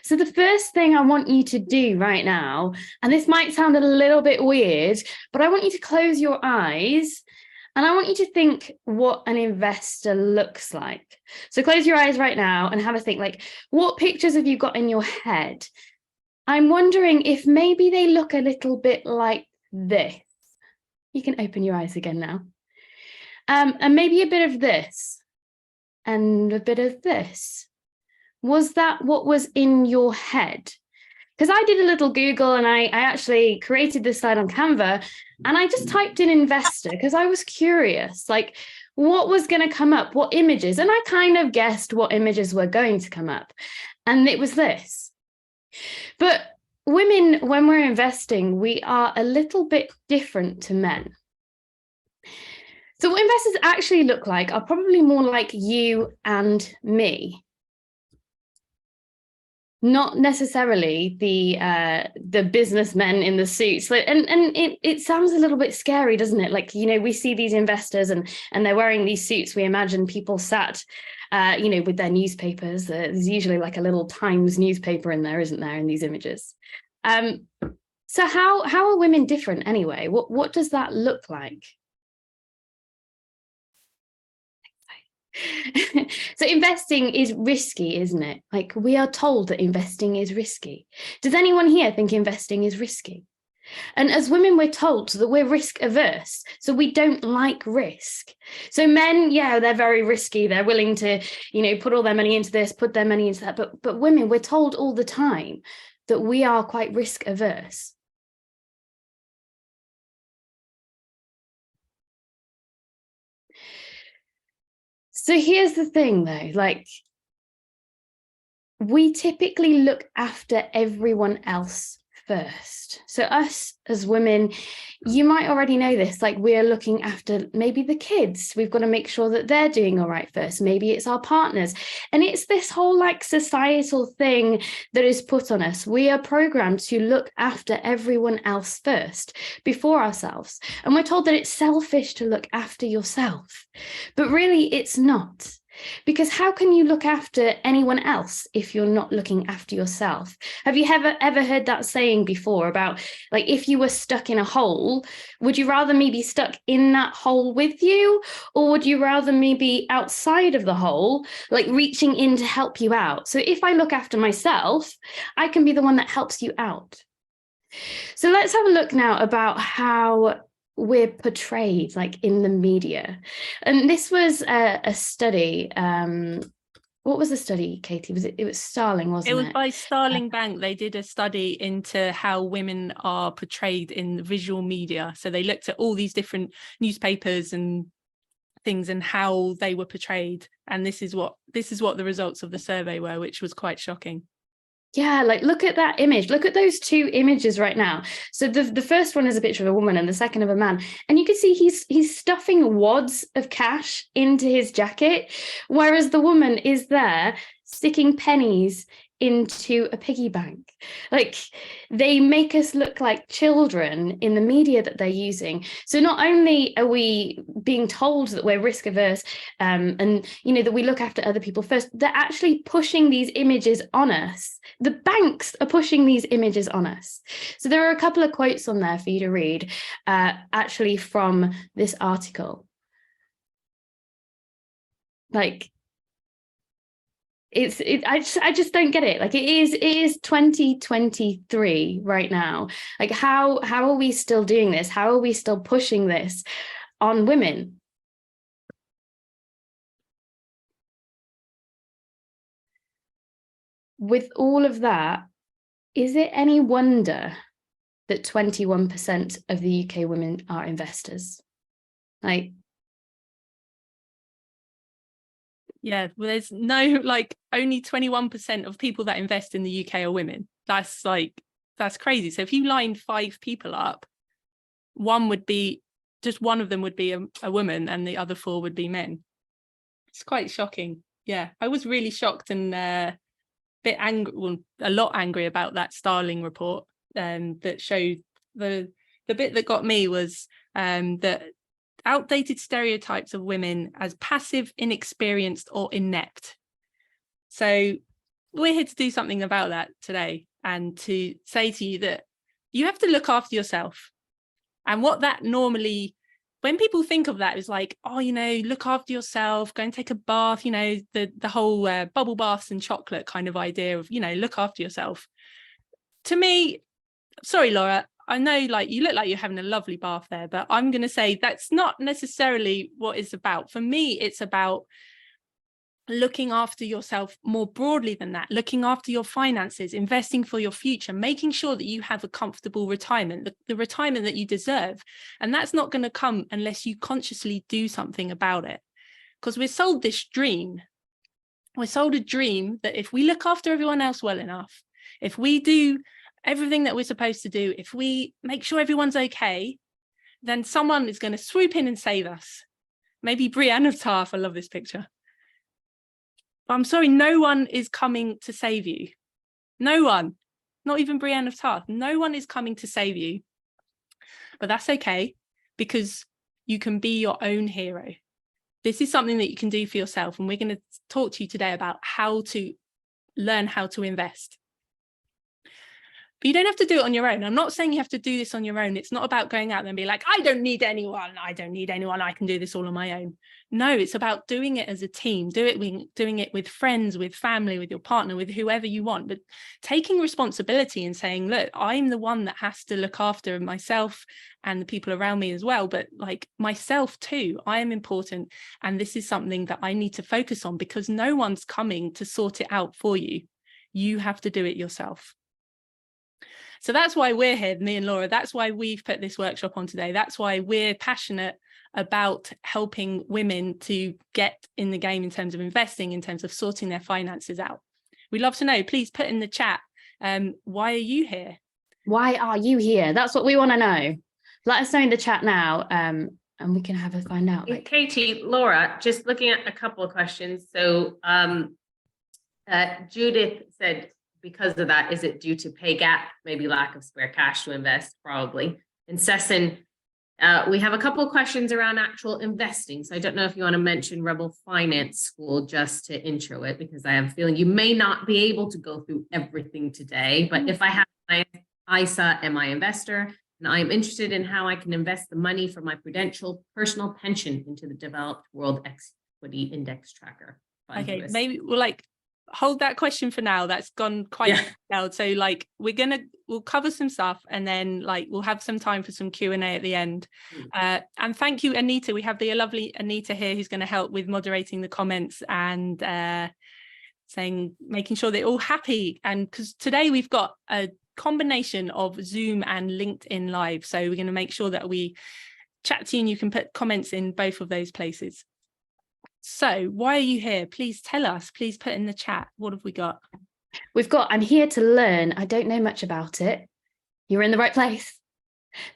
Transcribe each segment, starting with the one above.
So the first thing I want you to do right now, and this might sound a little bit weird, but I want you to close your eyes and I want you to think what an investor looks like. So close your eyes right now and have a think, like, what pictures have you got in your head? I'm wondering if maybe they look a little bit like this. You can open your eyes again now. And maybe a bit of this and a bit of this. Was that what was in your head? Because I did a little Google and I actually created this slide on Canva and I just typed in investor because I was curious, like what was going to come up, what images, and I kind of guessed what images were going to come up. And it was this. But women, when we're investing, we are a little bit different to men. So what investors actually look like are probably more like you and me. Not necessarily the businessmen in the suits. And it sounds a little bit scary, doesn't it? Like, you know, we see these investors and they're wearing these suits. We imagine people sat, you know, with their newspapers. There's usually like a little Times newspaper in there, isn't there, in these images? So how are women different anyway? What does that look like? So investing is risky, isn't it? Like we are told that investing is risky. Does anyone here think investing is risky? And as women, we're told that we're risk averse. So we don't like risk. So men, yeah, they're very risky. They're willing to, you know, put all their money into this, put their money into that. But women, we're told all the time that we are quite risk averse. So here's the thing though, like we typically look after everyone else first. So us as women, you might already know this, like we're looking after maybe the kids. We've got to make sure that they're doing all right first. Maybe it's our partners. And it's this whole like societal thing that is put on us. We are programmed to look after everyone else first before ourselves. And we're told that it's selfish to look after yourself, but really it's not. Because how can you look after anyone else if you're not looking after yourself? Have you ever heard that saying before about, like, if you were stuck in a hole, would you rather me be stuck in that hole with you? Or would you rather me be outside of the hole, like reaching in to help you out? So if I look after myself, I can be the one that helps you out. So let's have a look now about how we're portrayed like in the media. And this was a study. What was the study, Katie? It was Starling, wasn't it? It was by Starling Bank. They did a study into how women are portrayed in the visual media. So they looked at all these different newspapers and things and how they were portrayed. And this is what the results of the survey were, which was quite shocking. Yeah, like look at that image. Look at those two images right now. So the first one is a picture of a woman and the second of a man. And you can see he's stuffing wads of cash into his jacket, whereas the woman is there sticking pennies into a piggy bank. Like they make us look like children in the media that they're using. So not only are we being told that we're risk averse and you know that we look after other people first, they're actually pushing these images on us. The banks are pushing these images on us. So there are a couple of quotes on there for you to read, actually from this article. Like I just don't get it. Like it is 2023 right now. Like how are we still doing this? How are we still pushing this on women? With all of that, is it any wonder that 21% of the UK women are investors? Like, yeah, well, there's no, like, only 21% of people that invest in the UK are women. That's crazy. So if you lined 5 people up, one of them would be a woman and the other 4 would be men. It's quite shocking. Yeah, I was really shocked and a bit angry, well, a lot angry about that Starling report that showed the bit that got me was that outdated stereotypes of women as passive, inexperienced or inept. So we're here to do something about that today, and to say to you that you have to look after yourself. And what that normally, when people think of that, is like, oh, look after yourself, go and take a bath, the whole bubble baths and chocolate kind of idea of, look after yourself. To me, sorry, Laura, I know you look like you're having a lovely bath there, but I'm going to say that's not necessarily what it's about. For me, it's about looking after yourself more broadly than that, looking after your finances, investing for your future, making sure that you have a comfortable retirement, the retirement that you deserve. And that's not going to come unless you consciously do something about it. Because we're sold this dream. We're sold a dream that if we look after everyone else well enough, if we do everything that we're supposed to do, if we make sure everyone's okay, then someone is going to swoop in and save us. Maybe Brienne of Tarth. I love this picture. But I'm sorry, no one is coming to save you. No one, not even Brienne of Tarth. No one is coming to save you. But that's okay, because you can be your own hero. This is something that you can do for yourself. And we're going to talk to you today about how to learn how to invest. But you don't have to do it on your own. I'm not saying you have to do this on your own. It's not about going out there and be like, I don't need anyone. I can do this all on my own. No, it's about doing it as a team, doing it with friends, with family, with your partner, with whoever you want, but taking responsibility and saying, look, I'm the one that has to look after myself and the people around me as well. But myself too, I am important. And this is something that I need to focus on, because no one's coming to sort it out for you. You have to do it yourself. So that's why we're here, me and Laura. That's why we've put this workshop on today. That's why we're passionate about helping women to get in the game in terms of investing, in terms of sorting their finances out. We'd love to know. Please put in the chat, why are you here? Why are you here? That's what we want to know. Let us know in the chat now, and we can have a find out. Katie, Laura, just looking at a couple of questions. So Judith said, because of that, is it due to pay gap, maybe lack of spare cash to invest? Probably. And Sesson, we have a couple of questions around actual investing. So I don't know if you want to mention Rebel Finance School just to intro it, because I have a feeling you may not be able to go through everything today. But if I have my ISA and my investor, and I'm interested in how I can invest the money from my Prudential personal pension into the developed world equity index tracker. Okay, maybe we'll hold that question for now. That's gone quite detailed. So we'll cover some stuff, and then we'll have some time for some Q&A at the end. And thank you, Anita. We have the lovely Anita here who's going to help with moderating the comments and making sure they're all happy. And because today we've got a combination of Zoom and LinkedIn Live, so we're going to make sure that we chat to you and you can put comments in both of those places. So why are you here? Please tell us. Please put in the chat. What have we got? We've got, I'm here to learn. I don't know much about it. You're in the right place.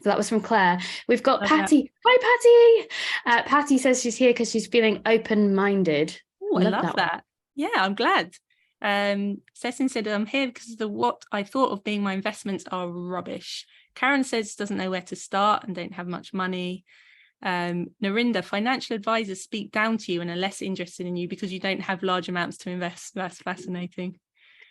So that was from Claire. We've got Patty. Hi, Patty. Patty says she's here because she's feeling open-minded. Oh, I love that. Yeah, I'm glad. Cecil said, I'm here because what I thought of being my investments are rubbish. Karen says doesn't know where to start and don't have much money. Narinda, financial advisors speak down to you and are less interested in you because you don't have large amounts to invest. That's fascinating.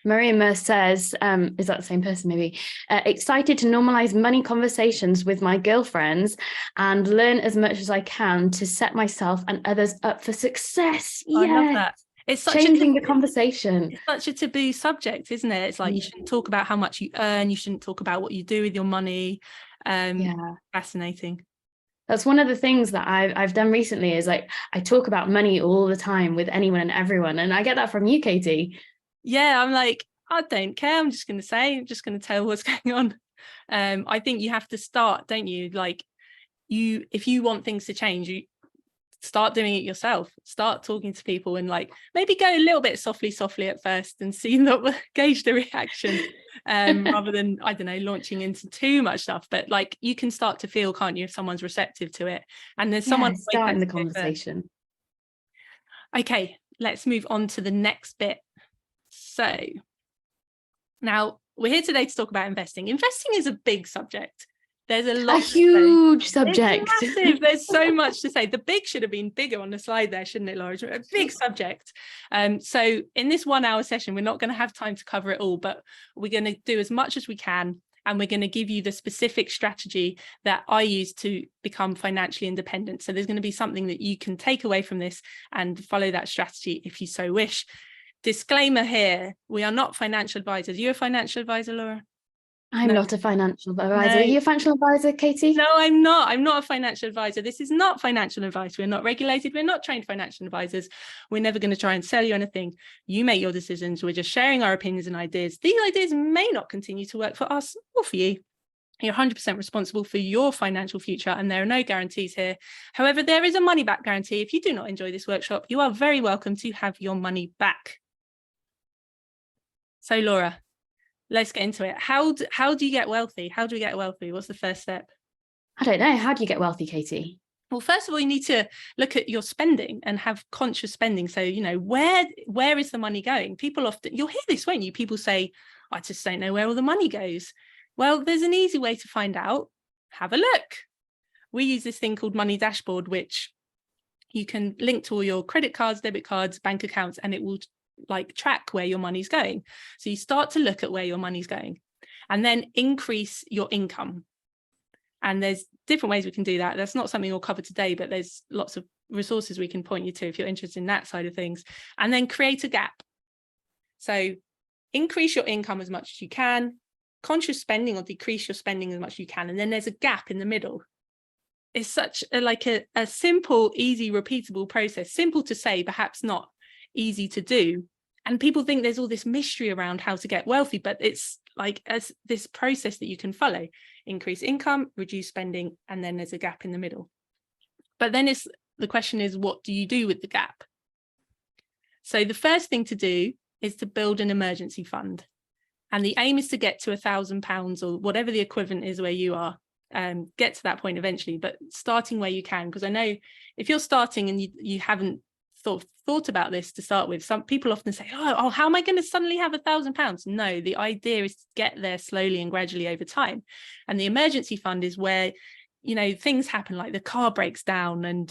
Maria says, is that the same person maybe? Excited to normalize money conversations with my girlfriends and learn as much as I can to set myself and others up for success. I love that. It's such changing the conversation. It's such a taboo subject, isn't it? It's you shouldn't talk about how much you earn. You shouldn't talk about what you do with your money. Fascinating. That's one of the things that I've done recently is I talk about money all the time with anyone and everyone. And I get that from you, Katie. Yeah, I'm I don't care. I'm just going to tell what's going on. I think you have to start, don't you? If you want things to change, you start doing it yourself. Start talking to people and maybe go a little bit softly at first and gauge the reaction. Rather than, I don't know, launching into too much stuff, but you can start to feel, can't you, if someone's receptive to it and there's someone starting the conversation. Okay, let's move on to the next bit. So now we're here today to talk about investing. Investing is a big subject. There's a lot. A huge subject. It's massive. There's so much to say. The big should have been bigger on the slide there, shouldn't it, Laura? It's a big subject. So in this 1 hour session, we're not going to have time to cover it all, but we're going to do as much as we can. And we're going to give you the specific strategy that I use to become financially independent. So there's going to be something that you can take away from this and follow that strategy if you so wish. Disclaimer here, we are not financial advisors. Are you a financial advisor, Laura? I'm not a financial advisor. Are you a financial advisor, Katie? No, I'm not. I'm not a financial advisor. This is not financial advice. We're not regulated. We're not trained financial advisors. We're never going to try and sell you anything. You make your decisions. We're just sharing our opinions and ideas. These ideas may not continue to work for us or for you. You're 100% responsible for your financial future, and there are no guarantees here. However, there is a money back guarantee. If you do not enjoy this workshop, you are very welcome to have your money back. So, Laura, let's get into it. How do you get wealthy? How do we get wealthy? What's the first step? I don't know. How do you get wealthy, Katie? Well, first of all, you need to look at your spending and have conscious spending. So, you know, where is the money going? People often, you'll hear this, won't you? People say, I just don't know where all the money goes. Well, there's an easy way to find out. Have a look. We use this thing called Money Dashboard, which you can link to all your credit cards, debit cards, bank accounts, and it will like track where your money's going. So you start to look at where your money's going and then increase your income. And there's different ways we can do that. That's not something we'll cover today, but there's lots of resources we can point you to if you're interested in that side of things. And then create a gap. So increase your income as much as you can, conscious spending or decrease your spending as much as you can. And then there's a gap in the middle. It's such a simple, easy, repeatable process. Simple to say, perhaps not easy to do. And people think there's all this mystery around how to get wealthy, but it's like this process that you can follow. Increase income, reduce spending, and then there's a gap in the middle. But then the question is, what do you do with the gap? So the first thing to do is to build an emergency fund. And the aim is to get to £1,000 or whatever the equivalent is where you are. Get to that point eventually, but starting where you can, because I know if you're starting and you haven't thought about this to start with, some people often say, oh, how am I going to suddenly have £1,000? No, the idea is to get there slowly and gradually over time. And the emergency fund is where, you know, things happen, like the car breaks down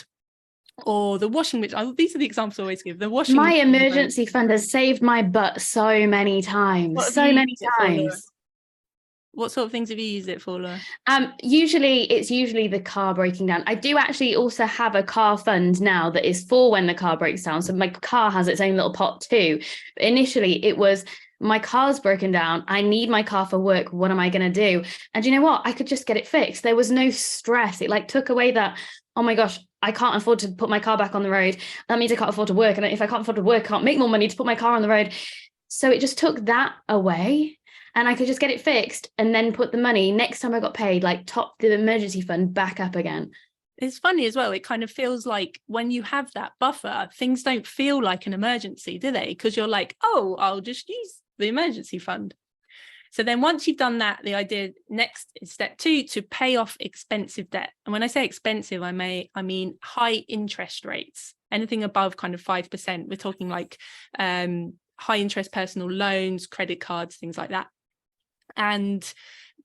or the washing machine. These are the examples I always give. The washing My machine emergency fund has saved my butt so many times. So many times. What sort of things have you used it for, Laura? It's usually the car breaking down. I do actually also have a car fund now that is for when the car breaks down. So my car has its own little pot too. But initially it was, my car's broken down. I need my car for work. What am I going to do? And you know what? I could just get it fixed. There was no stress. It like took away that, oh my gosh, I can't afford to put my car back on the road. That means I can't afford to work. And if I can't afford to work, I can't make more money to put my car on the road. So it just took that away. And I could just get it fixed and then put the money next time I got paid, like top the emergency fund back up again. It's funny as well. It kind of feels like when you have that buffer, things don't feel like an emergency, do they? Because you're like, oh, I'll just use the emergency fund. So then once you've done that, the idea next is step 2, to pay off expensive debt. And when I say expensive, I mean high interest rates, anything above kind of 5%. We're talking like high interest personal loans, credit cards, things like that. And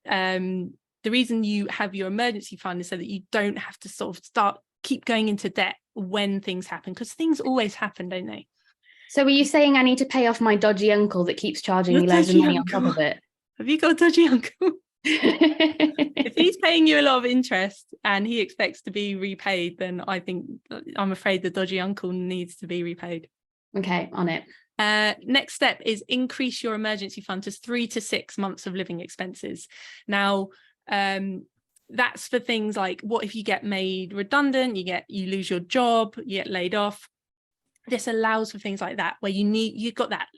the reason you have your emergency fund is so that you don't have to sort of keep going into debt when things happen, because things always happen, don't they? So were you saying I need to pay off my dodgy uncle that keeps charging me loads of money on top of it? Have you got a dodgy uncle? If he's paying you a lot of interest and he expects to be repaid, then I'm afraid the dodgy uncle needs to be repaid. Okay, on it. Next step is increase your emergency fund to 3 to 6 months of living expenses. Now, that's for things like, what if you get made redundant, you lose your job, you get laid off. This allows for things like that, where you've got that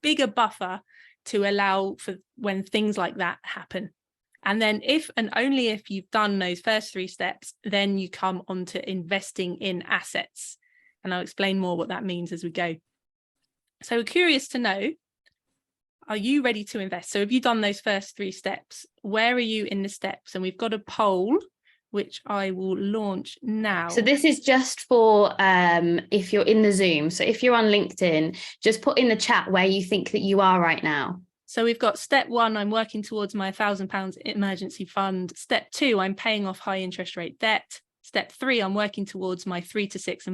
bigger buffer to allow for when things like that happen. And then if and only if you've done those first 3 steps, then you come on to investing in assets. And I'll explain more what that means as we go. So we're curious to know, are you ready to invest? So have you done those first 3 steps? Where are you in the steps? And we've got a poll, which I will launch now. So this is just for if you're in the Zoom. So if you're on LinkedIn, just put in the chat where you think that you are right now. So we've got step 1, I'm working towards my £1,000 emergency fund. Step 2, I'm paying off high interest rate debt. Step 3, I'm working towards my 3 to 6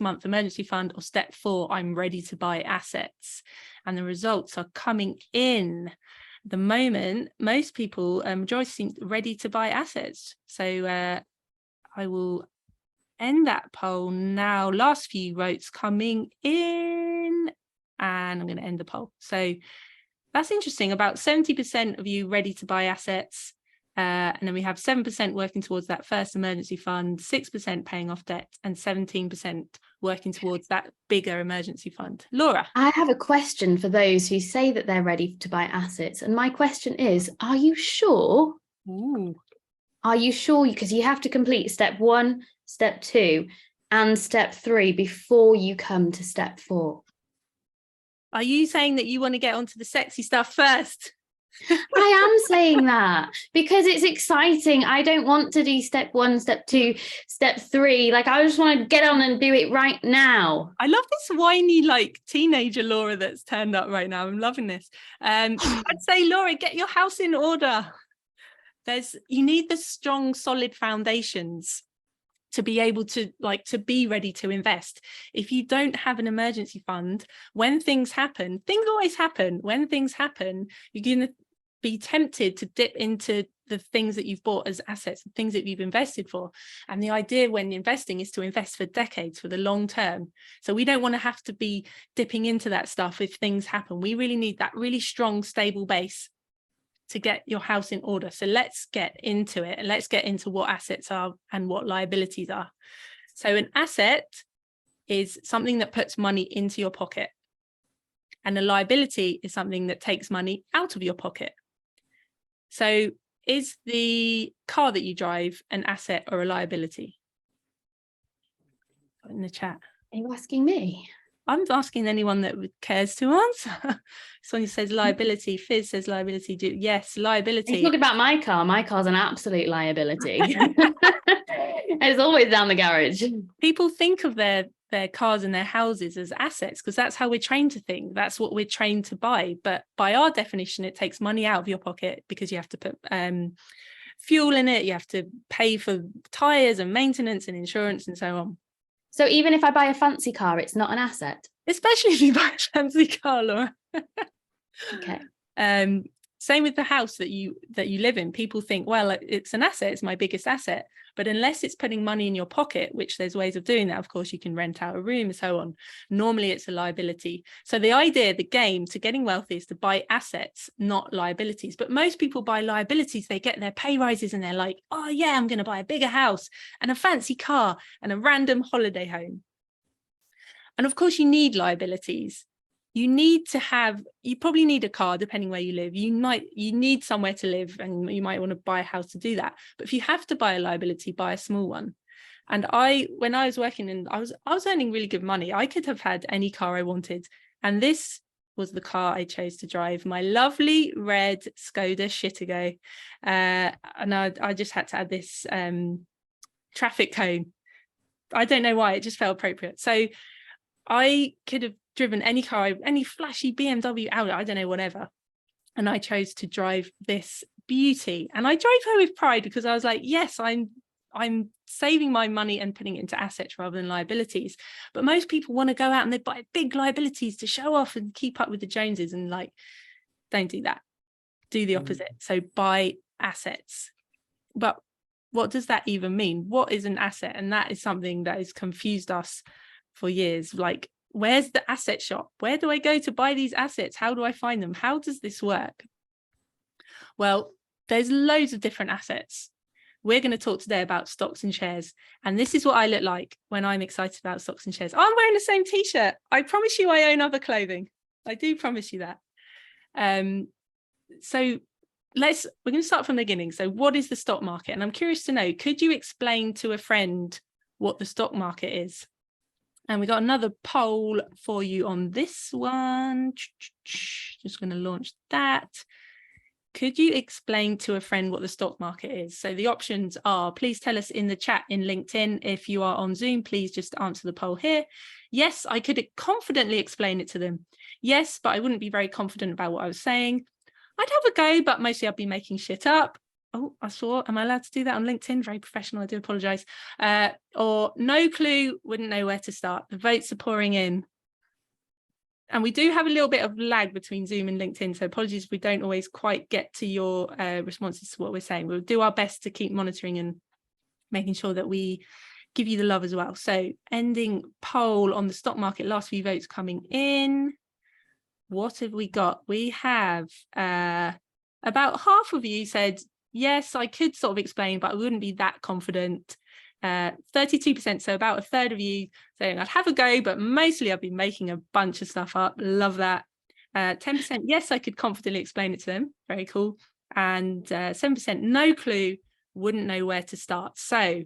month emergency fund. Or step 4, I'm ready to buy assets. And the results are coming in. At the moment, most people, majority seem ready to buy assets. So I will end that poll now. Last few votes coming in, and I'm going to end the poll. So that's interesting. About 70% of you ready to buy assets. And then we have 7% working towards that first emergency fund, 6% paying off debt, and 17% working towards that bigger emergency fund. Laura. I have a question for those who say that they're ready to buy assets. And my question is, are you sure? Ooh. Are you sure? Because you have to complete step 1, step 2, and step 3 before you come to step 4. Are you saying that you want to get onto the sexy stuff first? I am saying that because it's exciting. I don't want to do step 1, step 2, step 3. Like, I just want to get on and do it right now. I love this whiny, like, teenager Laura that's turned up right now. I'm loving this. I'd say, Laura, get your house in order. You need the strong, solid foundations to be able to be ready to invest. If you don't have an emergency fund, when things happen, things always happen. When things happen, you're going to be tempted to dip into the things that you've bought as assets, the things that you've invested for. And the idea when investing is to invest for decades, for the long term. So we don't want to have to be dipping into that stuff if things happen. We really need that really strong, stable base to get your house in order. So let's get into it, and let's get into what assets are and what liabilities are. So an asset is something that puts money into your pocket, and a liability is something that takes money out of your pocket. So is the car that you drive an asset or a liability? Put in the chat. Are you asking me? I'm asking anyone that cares to answer. Sonia says liability. Fizz says liability. Yes, liability. You're talking about my car. My car's an absolute liability. It's always down the garage. People think of their cars and their houses as assets because that's how we're trained to think. That's what we're trained to buy. But by our definition, it takes money out of your pocket because you have to put fuel in it. You have to pay for tires and maintenance and insurance and so on. So even if I buy a fancy car, it's not an asset? Especially if you buy a fancy car, Laura. Okay. Same with the house that you live in. People think, well, it's an asset, it's my biggest asset. But unless it's putting money in your pocket, which there's ways of doing that, of course, you can rent out a room and so on. Normally it's a liability. So the idea, the game to getting wealthy is to buy assets, not liabilities. But most people buy liabilities. They get their pay rises and they're like, oh yeah, I'm going to buy a bigger house and a fancy car and a random holiday home. And of course you need liabilities. You probably need a car depending where you live. You need somewhere to live and you might want to buy a house to do that. But if you have to buy a liability, buy a small one. And when I was working and I was earning really good money, I could have had any car I wanted. And this was the car I chose to drive, my lovely red Skoda Shittigo. And I just had to add this traffic cone. I don't know why, it just felt appropriate. So I could have driven any car, any flashy BMW, Audi, I don't know, whatever. And I chose to drive this beauty. And I drove her with pride because I was like, yes, I'm saving my money and putting it into assets rather than liabilities. But most people want to go out and they buy big liabilities to show off and keep up with the Joneses, and like, don't do that. Do the opposite. So buy assets. But what does that even mean? What is an asset? And that is something that has confused us for years. Like, where's the asset shop? Where do I go to buy these assets? How do I find them? How does this work? Well, there's loads of different assets. We're going to talk today about stocks and shares. And this is what I look like when I'm excited about stocks and shares. Oh, I'm wearing the same t-shirt. I promise you I own other clothing. I do promise you that. So we're going to start from the beginning. So what is the stock market? And I'm curious to know, could you explain to a friend what the stock market is? And we got another poll for you on this one. Just going to launch that. Could you explain to a friend what the stock market is? So the options are, please tell us in the chat in LinkedIn. If you are on Zoom, please just answer the poll here. Yes, I could confidently explain it to them. Yes, but I wouldn't be very confident about what I was saying. I'd have a go, but mostly I'd be making shit up. Oh, am I allowed to do that on LinkedIn? Very professional, I do apologize. Or no clue, wouldn't know where to start. The votes are pouring in. And we do have a little bit of lag between Zoom and LinkedIn, so apologies if we don't always quite get to your responses to what we're saying. We'll do our best to keep monitoring and making sure that we give you the love as well. So ending poll on the stock market, last few votes coming in. What have we got? We have about half of you said, yes, I could sort of explain, but I wouldn't be that confident. 32%, so about a third of you saying I'd have a go, but mostly I've been making a bunch of stuff up. Love that. 10%, yes, I could confidently explain it to them. Very cool. And 7%, no clue, wouldn't know where to start. So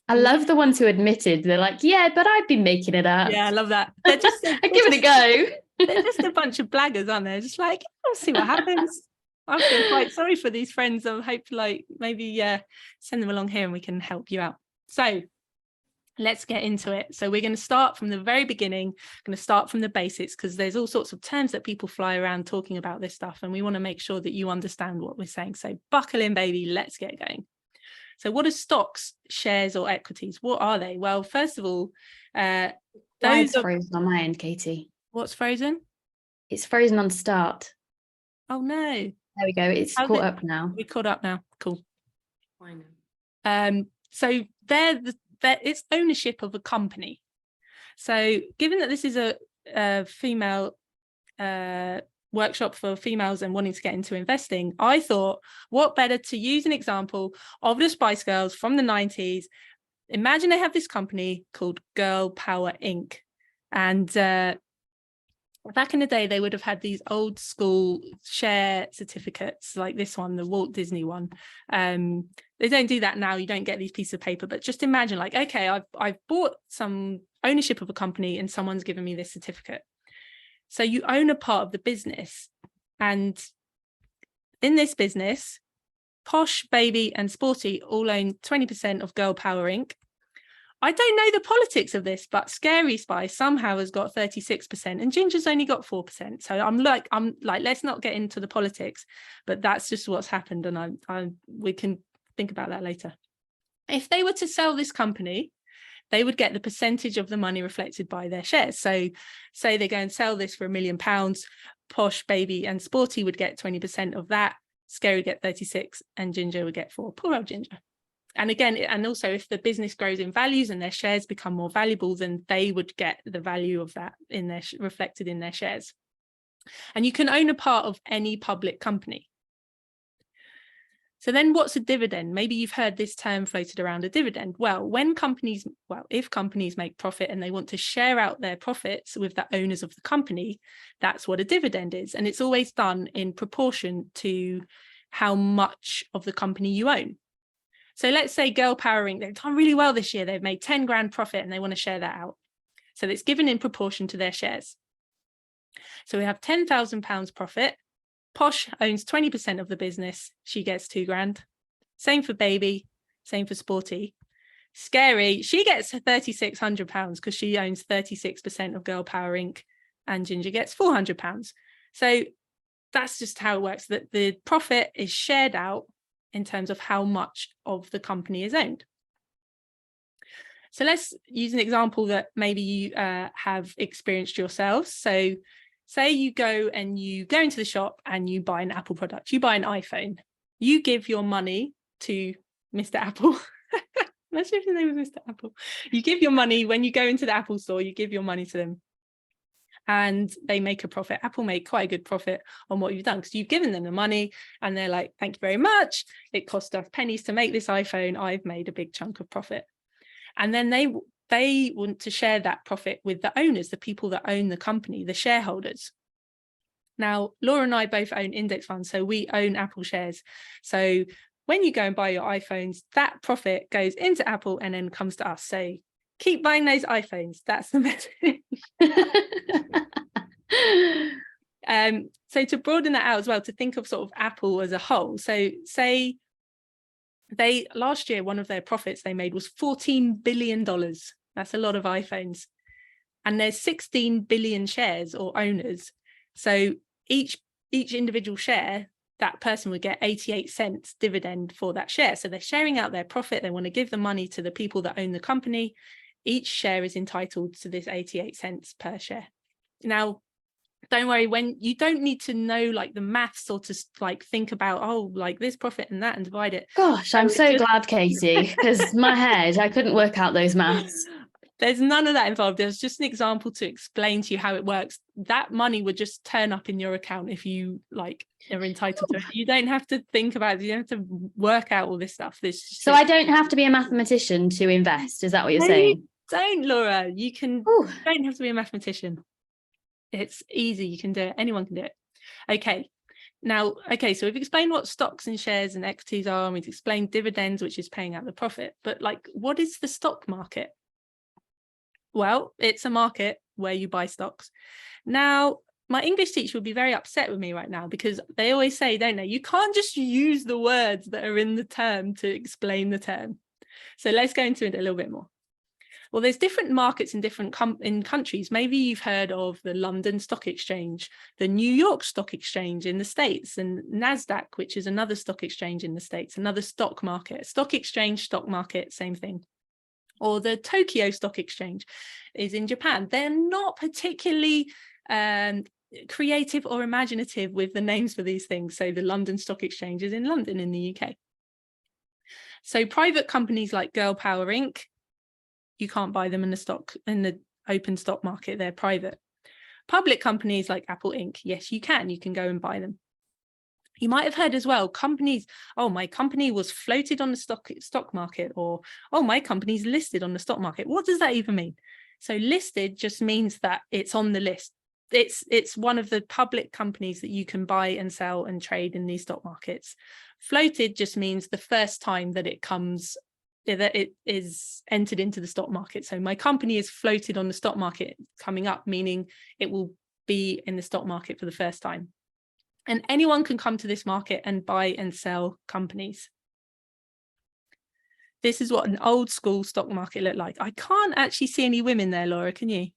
I love the ones who admitted, they're like, yeah, but I've been making it up. yeah, I love that. They're just I give it a go. They're just a bunch of blaggers, aren't they? Just like, we'll see what happens. I feel quite sorry for these friends. I hope like maybe send them along here and we can help you out. So let's get into it. So we're going to start from the very beginning. I'm going to start from the basics because there's all sorts of terms that people fly around talking about this stuff, and we want to make sure that you understand what we're saying. So buckle in, baby. Let's get going. So what are stocks, shares, or equities? What are they? Well, first of all, It's frozen on my end, Katie. What's frozen? It's frozen on start. Oh no. There we go. It's caught up now. We're caught up now. Cool. Fine. So it's ownership of a company. So given that this is a female workshop for females and wanting to get into investing, I thought, what better to use an example of the Spice Girls from the 90s. Imagine they have this company called Girl Power Inc. And back in the day, they would have had these old school share certificates like this one, the Walt Disney one. They don't do that now. You don't get these pieces of paper, but just imagine like, okay, I've bought some ownership of a company and someone's given me this certificate. So you own a part of the business, and in this business, Posh, Baby and Sporty all own 20% of Girl Power Inc. I don't know the politics of this, but Scary Spice somehow has got 36% and Ginger's only got 4%. So I'm like, let's not get into the politics, but that's just what's happened. And we can think about that later. If they were to sell this company, they would get the percentage of the money reflected by their shares. So say they go and sell this for £1 million, Posh, Baby and Sporty would get 20% of that, Scary would get 36 and Ginger would get 4. Poor old Ginger. And again, and also if the business grows in values and their shares become more valuable, then they would get the value of that in their reflected in their shares. And you can own a part of any public company. So then what's a dividend? Maybe you've heard this term floated around, a dividend. Well, if companies make profit and they want to share out their profits with the owners of the company, that's what a dividend is. And it's always done in proportion to how much of the company you own. So let's say Girl Power Inc., they've done really well this year. They've made 10 grand profit and they want to share that out. So it's given in proportion to their shares. So we have £10,000 profit. Posh owns 20% of the business. She gets 2 grand. Same for Baby. Same for Sporty. Scary, she gets £3,600 because she owns 36% of Girl Power Inc. And Ginger gets £400. So that's just how it works, that the profit is shared out in terms of how much of the company is owned. So let's use an example that maybe you have experienced yourselves. So say you go into the shop and you buy an Apple product, you buy an iPhone, you give your money to Mr. Apple. Imagine if his name was Mr. Apple. You give your money when you go into the Apple store, you give your money to them and they make a profit. Apple make quite a good profit on what you've done because you've given them the money and they're like, thank you very much. It cost us pennies to make this iPhone. I've made a big chunk of profit. And then they want to share that profit with the owners, the people that own the company, the shareholders. Now, Laura and I both own index funds, so we own Apple shares. So when you go and buy your iPhones, that profit goes into Apple and then comes to us. So keep buying those iPhones. That's the message. So to broaden that out as well, to think of sort of Apple as a whole. So say last year, one of their profits they made was $14 billion. That's a lot of iPhones. and there's 16 billion shares or owners. So each individual share, that person would get 88 cents dividend for that share. So they're sharing out their profit. They want to give the money to the people that own the company. Each share is entitled to this 88 cents per share. Now, don't worry, when you don't need to know like the maths or to like think about, oh, like this profit and that and divide it. Gosh, I'm so glad, Katie, because my head, I couldn't work out those maths. There's none of that involved. There's just an example to explain to you how it works. That money would just turn up in your account if you like are entitled to it. You don't have to think about it. You don't have to work out all this stuff. So I don't have to be a mathematician to invest. Is that what you're saying? Don't, Laura. You don't have to be a mathematician. It's easy. You can do it. Anyone can do it. Okay. Now, so we've explained what stocks and shares and equities are, and we've explained dividends, which is paying out the profit. But like, what is the stock market? Well, it's a market where you buy stocks. Now, my English teacher would be very upset with me right now because they always say, don't they, you can't just use the words that are in the term to explain the term. So let's go into it a little bit more. Well, there's different markets in different countries. Maybe you've heard of the London Stock Exchange, the New York Stock Exchange in the States, and NASDAQ, which is another stock exchange in the States, another stock market. Stock exchange, stock market, same thing. Or the Tokyo Stock Exchange is in Japan. They're not particularly creative or imaginative with the names for these things. So the London Stock Exchange is in London in the UK. So private companies like Girl Power Inc., you can't buy them in the open stock market. They're private. Public companies like Apple Inc., yes, you can go and buy them. You might have heard as well, companies, oh, my company was floated on the stock market, or, oh, my company's listed on the stock market. What does that even mean? So listed just means that it's on the list. It's one of the public companies that you can buy and sell and trade in these stock markets. Floated just means the first time that it is entered into the stock market. So my company is floated on the stock market coming up, meaning it will be in the stock market for the first time. And anyone can come to this market and buy and sell companies. This is what an old school stock market looked like. I can't actually see any women there, Laura, can you?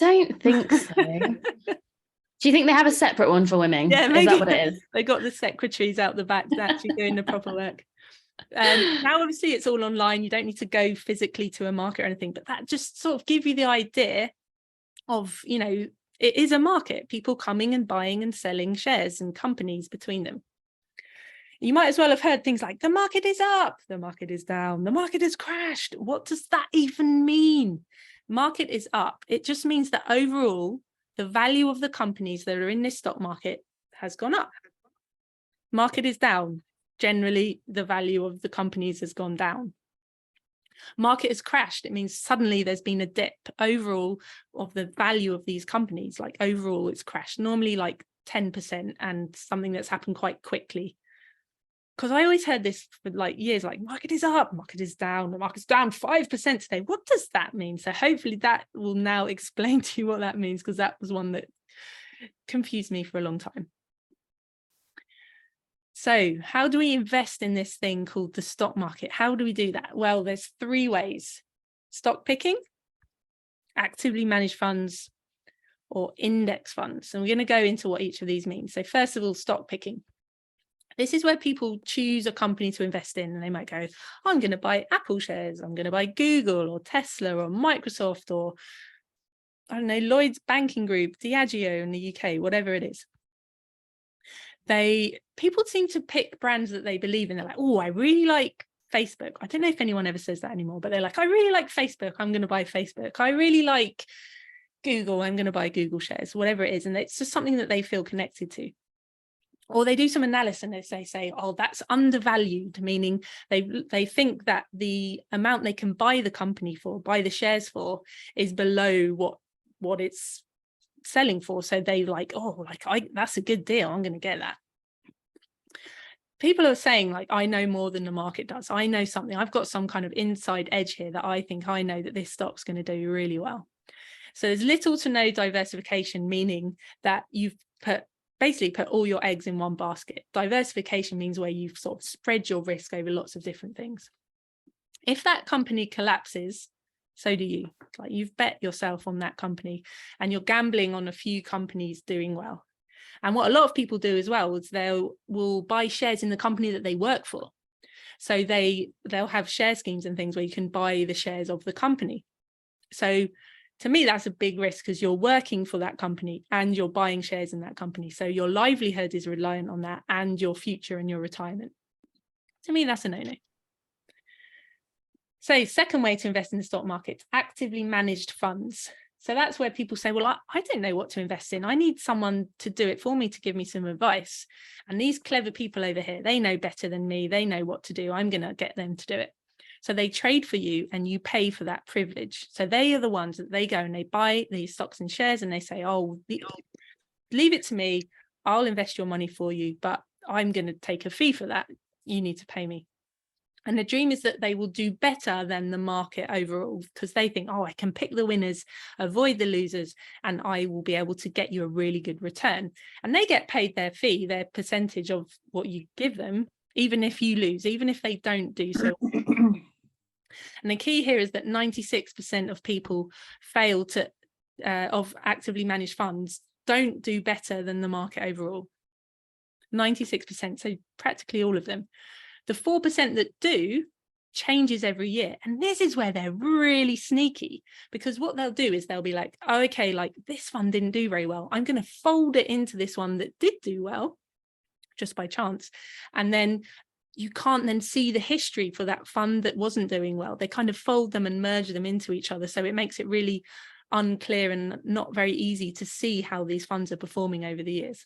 Don't think so. Do you think they have a separate one for women? Yeah, maybe. Is that what it is? They got the secretaries out the back actually doing the proper work. Now obviously it's all online. You don't need to go physically to a market or anything, but that just sort of give you the idea of, it is a market, people coming and buying and selling shares and companies between them. You might as well have heard things like the market is up, the market is down, the market has crashed. What does that even mean? Market is up. It just means that overall, the value of the companies that are in this stock market has gone up. Market is down. Generally, the value of the companies has gone down. Market has crashed. It means suddenly there's been a dip overall of the value of these companies. Like overall, it's crashed. Normally like 10%, and something that's happened quite quickly. Because I always heard this for like years, like market is up, market is down, the market's down 5% today. What does that mean? So hopefully that will now explain to you what that means, because that was one that confused me for a long time. So how do we invest in this thing called the stock market? How do we do that? Well, there's 3 ways: stock picking, actively managed funds, or index funds. And we're going to go into what each of these means. So first of all, stock picking. This is where people choose a company to invest in, and they might go, I'm going to buy Apple shares, I'm going to buy Google or Tesla or Microsoft or, I don't know, Lloyd's Banking Group, Diageo in the UK, whatever it is. People seem to pick brands that they believe in. They're like, oh, I really like Facebook. I don't know if anyone ever says that anymore, but they're like, I really like Facebook, I'm going to buy Facebook. I really like Google, I'm going to buy Google shares, whatever it is. And it's just something that they feel connected to. Or they do some analysis and they say, oh, that's undervalued, meaning they think that the amount they can buy the company for, buy the shares for, is below what it's selling for. So they like, oh, that's a good deal, I'm going to get that. People are saying like, I know more than the market does. I know something. I've got some kind of inside edge here that I think I know that this stock's going to do really well. So there's little to no diversification, meaning that you've basically put all your eggs in one basket. Diversification means where you've sort of spread your risk over lots of different things. If that company collapses, So do you. Like, you've bet yourself on that company, and you're gambling on a few companies doing well. And what a lot of people do as well is will buy shares in the company that they work for. So they'll have share schemes and things where you can buy the shares of the company. So to me, that's a big risk, because you're working for that company and you're buying shares in that company. So your livelihood is reliant on that, and your future and your retirement. To me, that's a no-no. So second way to invest in the stock market, actively managed funds. So that's where people say, well, I don't know what to invest in. I need someone to do it for me, to give me some advice. And these clever people over here, they know better than me. They know what to do. I'm going to get them to do it. So they trade for you and you pay for that privilege. So they are the ones that they go and they buy these stocks and shares, and they say, oh, leave it to me. I'll invest your money for you, but I'm going to take a fee for that. You need to pay me. And the dream is that they will do better than the market overall, because they think, oh, I can pick the winners, avoid the losers, and I will be able to get you a really good return. And they get paid their fee, their percentage of what you give them, even if you lose, even if they don't do so. And the key here is that 96% of people fail to, of actively managed funds, don't do better than the market overall. 96%, so practically all of them. The 4% that do changes every year. And this is where they're really sneaky, because what they'll do is they'll be like, oh, okay, like this fund didn't do very well. I'm going to fold it into this one that did do well, just by chance. And then you can't then see the history for that fund that wasn't doing well. They kind of fold them and merge them into each other. So it makes it really unclear and not very easy to see how these funds are performing over the years.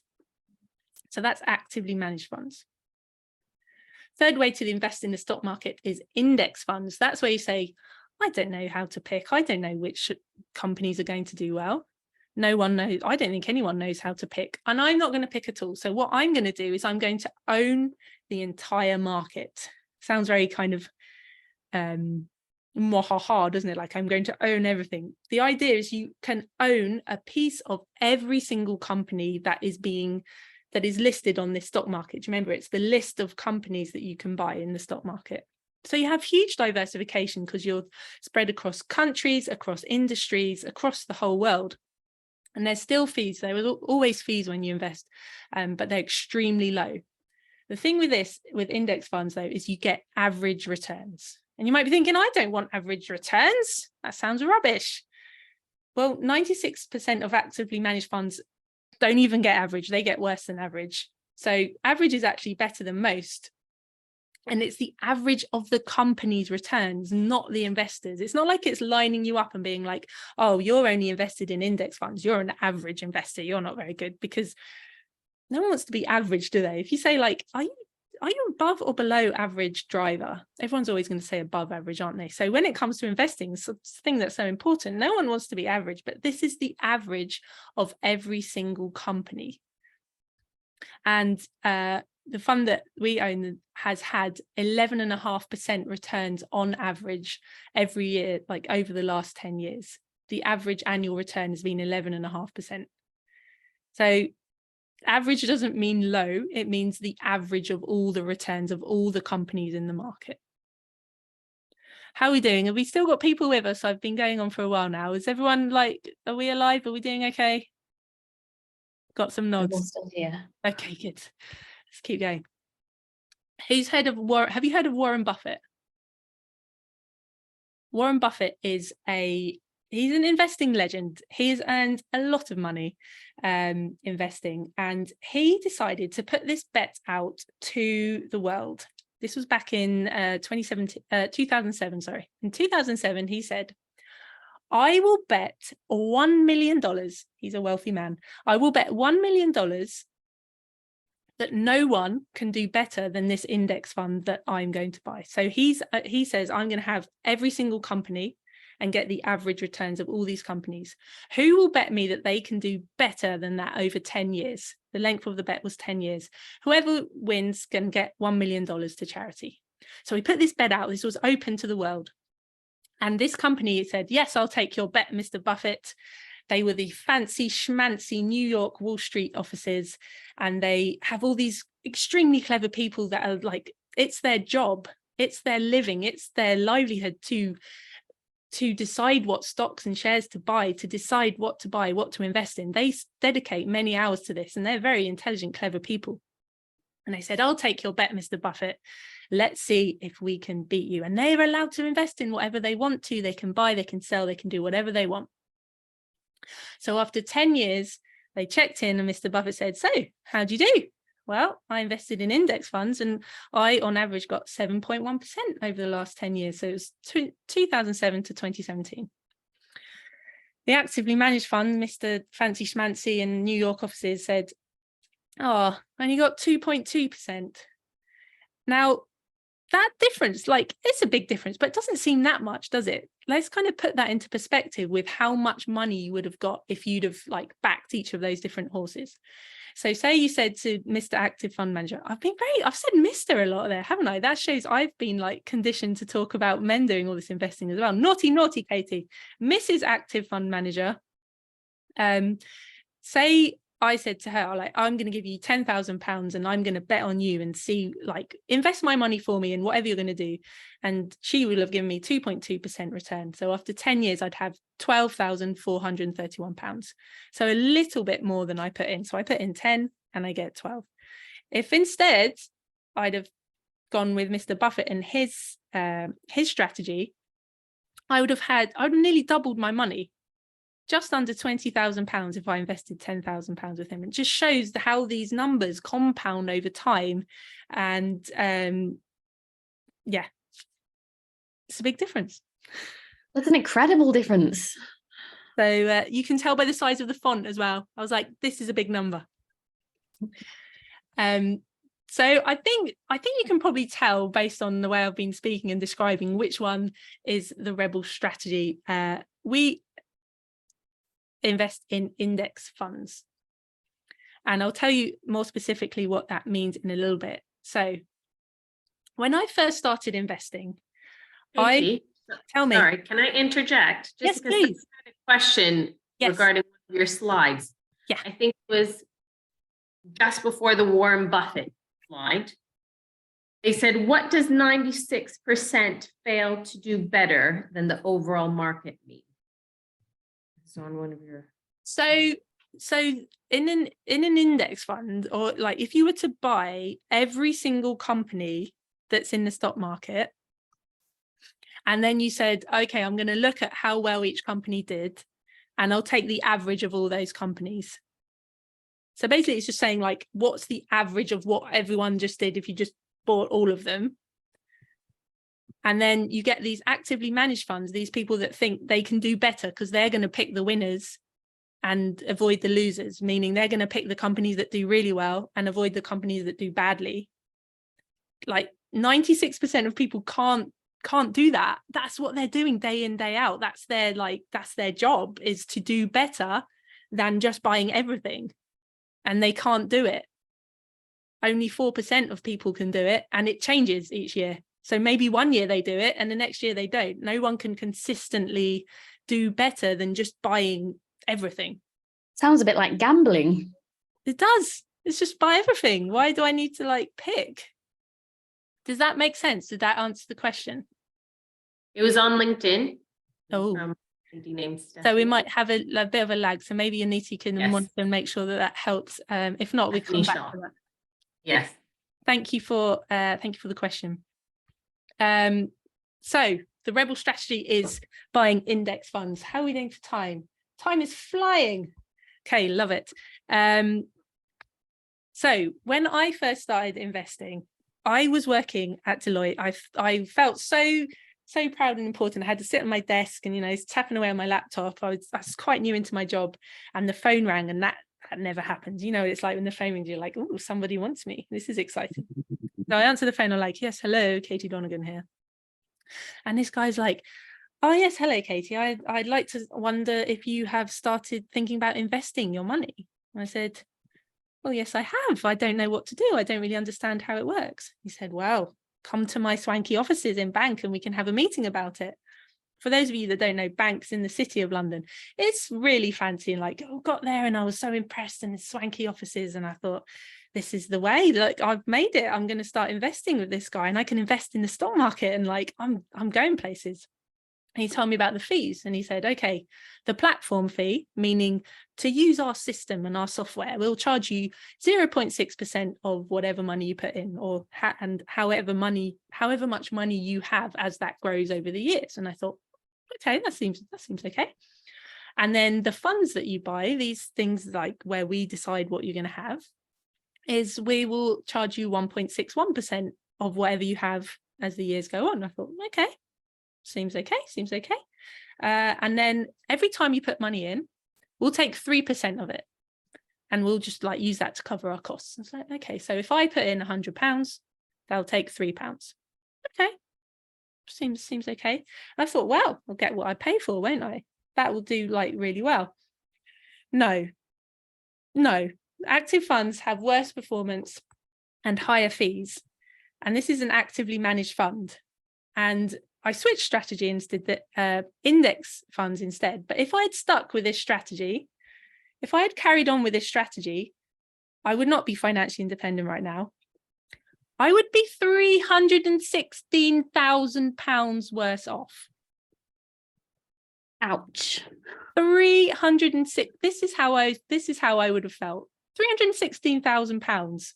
So that's actively managed funds. Third way to invest in the stock market is index funds. That's where you say, I don't know how to pick. I don't know which companies are going to do well. No one knows. I don't think anyone knows how to pick. And I'm not going to pick at all. So what I'm going to do is I'm going to own the entire market. Sounds very kind of mohaha, doesn't it? Like, I'm going to own everything. The idea is you can own a piece of every single company that is listed on this stock market. Remember, it's the list of companies that you can buy in the stock market. So you have huge diversification, because you're spread across countries, across industries, across the whole world. And there's still fees. There was always fees when you invest, but they're extremely low. The thing with index funds, though, is you get average returns. And you might be thinking, I don't want average returns. That sounds rubbish. Well, 96% of actively managed funds don't even get average. They get worse than average. So average is actually better than most. And it's the average of the company's returns, not the investors. It's not like it's lining you up and being like, oh, you're only invested in index funds. You're an average investor. You're not very good, because no one wants to be average, do they? If you say, like, are you above or below average driver? Everyone's always going to say above average, aren't they? So when it comes to investing, it's a thing that's so important. No one wants to be average, but this is the average of every single company. And the fund that we own has had 11.5% returns on average every year, like over the last 10 years. The average annual return has been 11.5%. So average doesn't mean low, it means the average of all the returns of all the companies in the market. How are we doing? Have we still got people with us? I've been going on for a while now. Is everyone like, are we alive? Are we doing okay? Got some nods. Still here. Okay, good. Let's keep going. Who's heard of Warren? Have you heard of Warren Buffett? Warren Buffett is he's an investing legend. He's earned a lot of money investing, and he decided to put this bet out to the world. This was back in 2007, sorry. In 2007, he said, I will bet $1 million. He's a wealthy man. I will bet $1 million that no one can do better than this index fund that I'm going to buy. So he says, I'm going to have every single company and get the average returns of all these companies. Who will bet me that they can do better than that over 10 years? The length of the bet was 10 years. Whoever wins can get $1 million to charity. So he put this bet out. This was open to the world. And this company said, yes, I'll take your bet, Mr. Buffett. They were the fancy schmancy New York Wall Street offices. And they have all these extremely clever people that are like, it's their job, it's their living, it's their livelihood to to decide what stocks and shares to buy, to decide what to buy, what to invest in. They dedicate many hours to this, and they're very intelligent, clever people. And they said, I'll take your bet, Mr. Buffett. Let's see if we can beat you. And they're allowed to invest in whatever they want to. They can buy, they can sell, they can do whatever they want. So after 10 years, they checked in and Mr. Buffett said, so how'd you do? Well, I invested in index funds and I, on average, got 7.1% over the last 10 years. So it was 2007 to 2017. The actively managed fund, Mr. Fancy Schmancy in New York offices said, oh, and you got 2.2%. Now, that difference, like, it's a big difference, but it doesn't seem that much, does it? Let's kind of put that into perspective with how much money you would have got if you'd have like backed each of those different horses. So say you said to Mr. Active Fund Manager, I've said Mr. a lot there, haven't I? That shows I've been like conditioned to talk about men doing all this investing as well. Naughty, naughty, Katie. Mrs. Active Fund Manager, say I said to her, like, I'm going to give you £10,000 and I'm going to bet on you and see, like, invest my money for me in whatever you're going to do. And she will have given me 2.2% return. So after 10 years, I'd have £12,431. So a little bit more than I put in. So I put in 10 and I get 12. If instead I'd have gone with Mr. Buffett and his strategy, I would have nearly doubled my money. Just under £20,000 if I invested £10,000 with him. It just shows how these numbers compound over time. And yeah, it's a big difference. That's an incredible difference. So you can tell by the size of the font as well. I was like, this is a big number. So I think you can probably tell based on the way I've been speaking and describing which one is the rebel strategy. We invest in index funds. And I'll tell you more specifically what that means in a little bit. So when I first started investing, Katie, tell me. Sorry, can I interject? Yes, please. I had a question regarding one of your slides. Yeah. I think it was just before the Warren Buffett slide. They said, what does 96% fail to do better than the overall market mean? On one of your so in an index fund, or like if you were to buy every single company that's in the stock market, and then you said, okay, I'm going to look at how well each company did, and I'll take the average of all those companies. So basically it's just saying, like, what's the average of what everyone just did if you just bought all of them? And then you get these actively managed funds, these people that think they can do better because they're going to pick the winners and avoid the losers, meaning they're going to pick the companies that do really well and avoid the companies that do badly. Like 96% of people can't do that. That's what they're doing day in, day out. That's their job, is to do better than just buying everything. And they can't do it. Only 4% of people can do it, and it changes each year. So maybe one year they do it and the next year they don't. No one can consistently do better than just buying everything. Sounds a bit like gambling. It does. It's just buy everything. Why do I need to like pick? Does that make sense? Did that answer the question? It was on LinkedIn. Oh, names. So we might have a bit of a lag. So maybe Anita can monitor and make sure that helps. If not, we come back to that. Yes. Thank you for the question. So the rebel strategy is buying index funds. How are we doing for time? Time is flying. Okay, love it. So when I first started investing, I was working at Deloitte. I felt so proud and important. I had to sit at my desk and, tapping away on my laptop. I was quite new into my job, and the phone rang, and that never happened. It's like when the phone rings, you're like, oh, somebody wants me. This is exciting. So I answer the phone. I'm like, yes, hello, Katie Donegan here. And this guy's like, oh, yes, hello, Katie. I'd like to wonder if you have started thinking about investing your money. And I said, well, yes, I have. I don't know what to do. I don't really understand how it works. He said, well, come to my swanky offices in Bank and we can have a meeting about it. For those of you that don't know, Bank's in the city of London. It's really fancy, and like, got there and I was so impressed, and it's swanky offices, and I thought, this is the way. Like, I've made it. I'm going to start investing with this guy, and I can invest in the stock market, and like I'm going places. And he told me about the fees, and he said, okay, the platform fee, meaning to use our system and our software, we'll charge you 0.6% of whatever money you put in, or and however much money you have as that grows over the years. And I thought, okay, that seems okay. And then the funds that you buy, these things like where we decide what you're going to have, is we will charge you 1.61% of whatever you have as the years go on. I thought, okay. Seems okay. And then every time you put money in, we'll take 3% of it, and we'll just like use that to cover our costs. It's like, okay, so if I put in £100, they'll take £3. Okay, seems okay. And I thought, well, I'll get what I pay for, won't I? That will do like really well. No. Active funds have worse performance and higher fees, and this is an actively managed fund. And I switched strategy and did the index funds instead. But if I had stuck with this strategy, if I had carried on with this strategy, I would not be financially independent right now. I would be £316,000 worse off. Ouch. 306. This is how I would have felt. £316,000.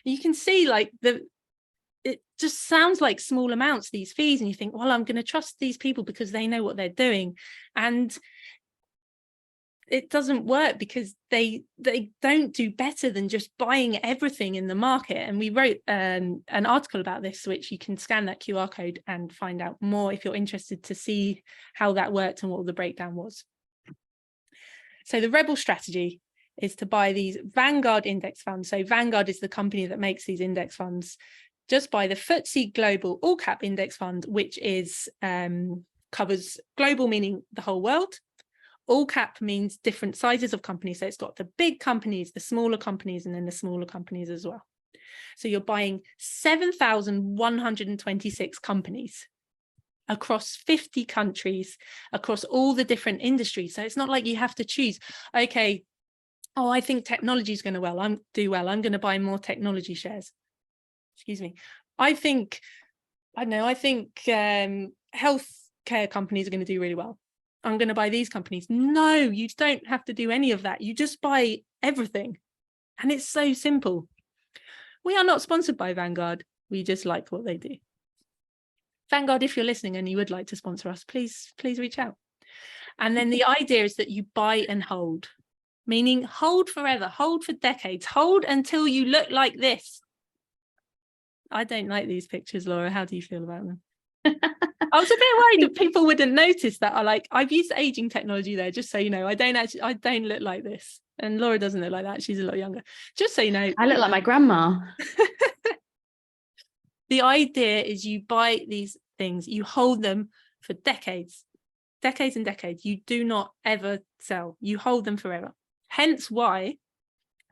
You can see like it just sounds like small amounts, these fees, and you think, well, I'm going to trust these people because they know what they're doing. And it doesn't work, because they don't do better than just buying everything in the market. And we wrote an article about this, which you can scan that QR code and find out more if you're interested to see how that worked and what the breakdown was. So the rebel strategy is to buy these Vanguard index funds. So Vanguard is the company that makes these index funds. Just buy the FTSE Global All Cap Index Fund, which is covers global, meaning the whole world. All cap means different sizes of companies. So it's got the big companies, the smaller companies, and then the smaller companies as well. So you're buying 7,126 companies across 50 countries, across all the different industries. So it's not like you have to choose, okay, oh, I think technology is going to do well. I'm going to buy more technology shares. Excuse me. I think healthcare companies are going to do really well. I'm going to buy these companies. No, you don't have to do any of that. You just buy everything. And it's so simple. We are not sponsored by Vanguard. We just like what they do. Vanguard, if you're listening and you would like to sponsor us, please reach out. And then the idea is that you buy and hold, meaning hold forever, hold for decades, hold until you look like this. I don't like these pictures, Laura. How do you feel about them? I was a bit worried that people wouldn't notice that. I've used aging technology there, just so you know. I don't look like this. And Laura doesn't look like that. She's a lot younger. Just so you know. I look like my grandma. The idea is you buy these things, you hold them for decades and decades. You do not ever sell. You hold them forever. Hence why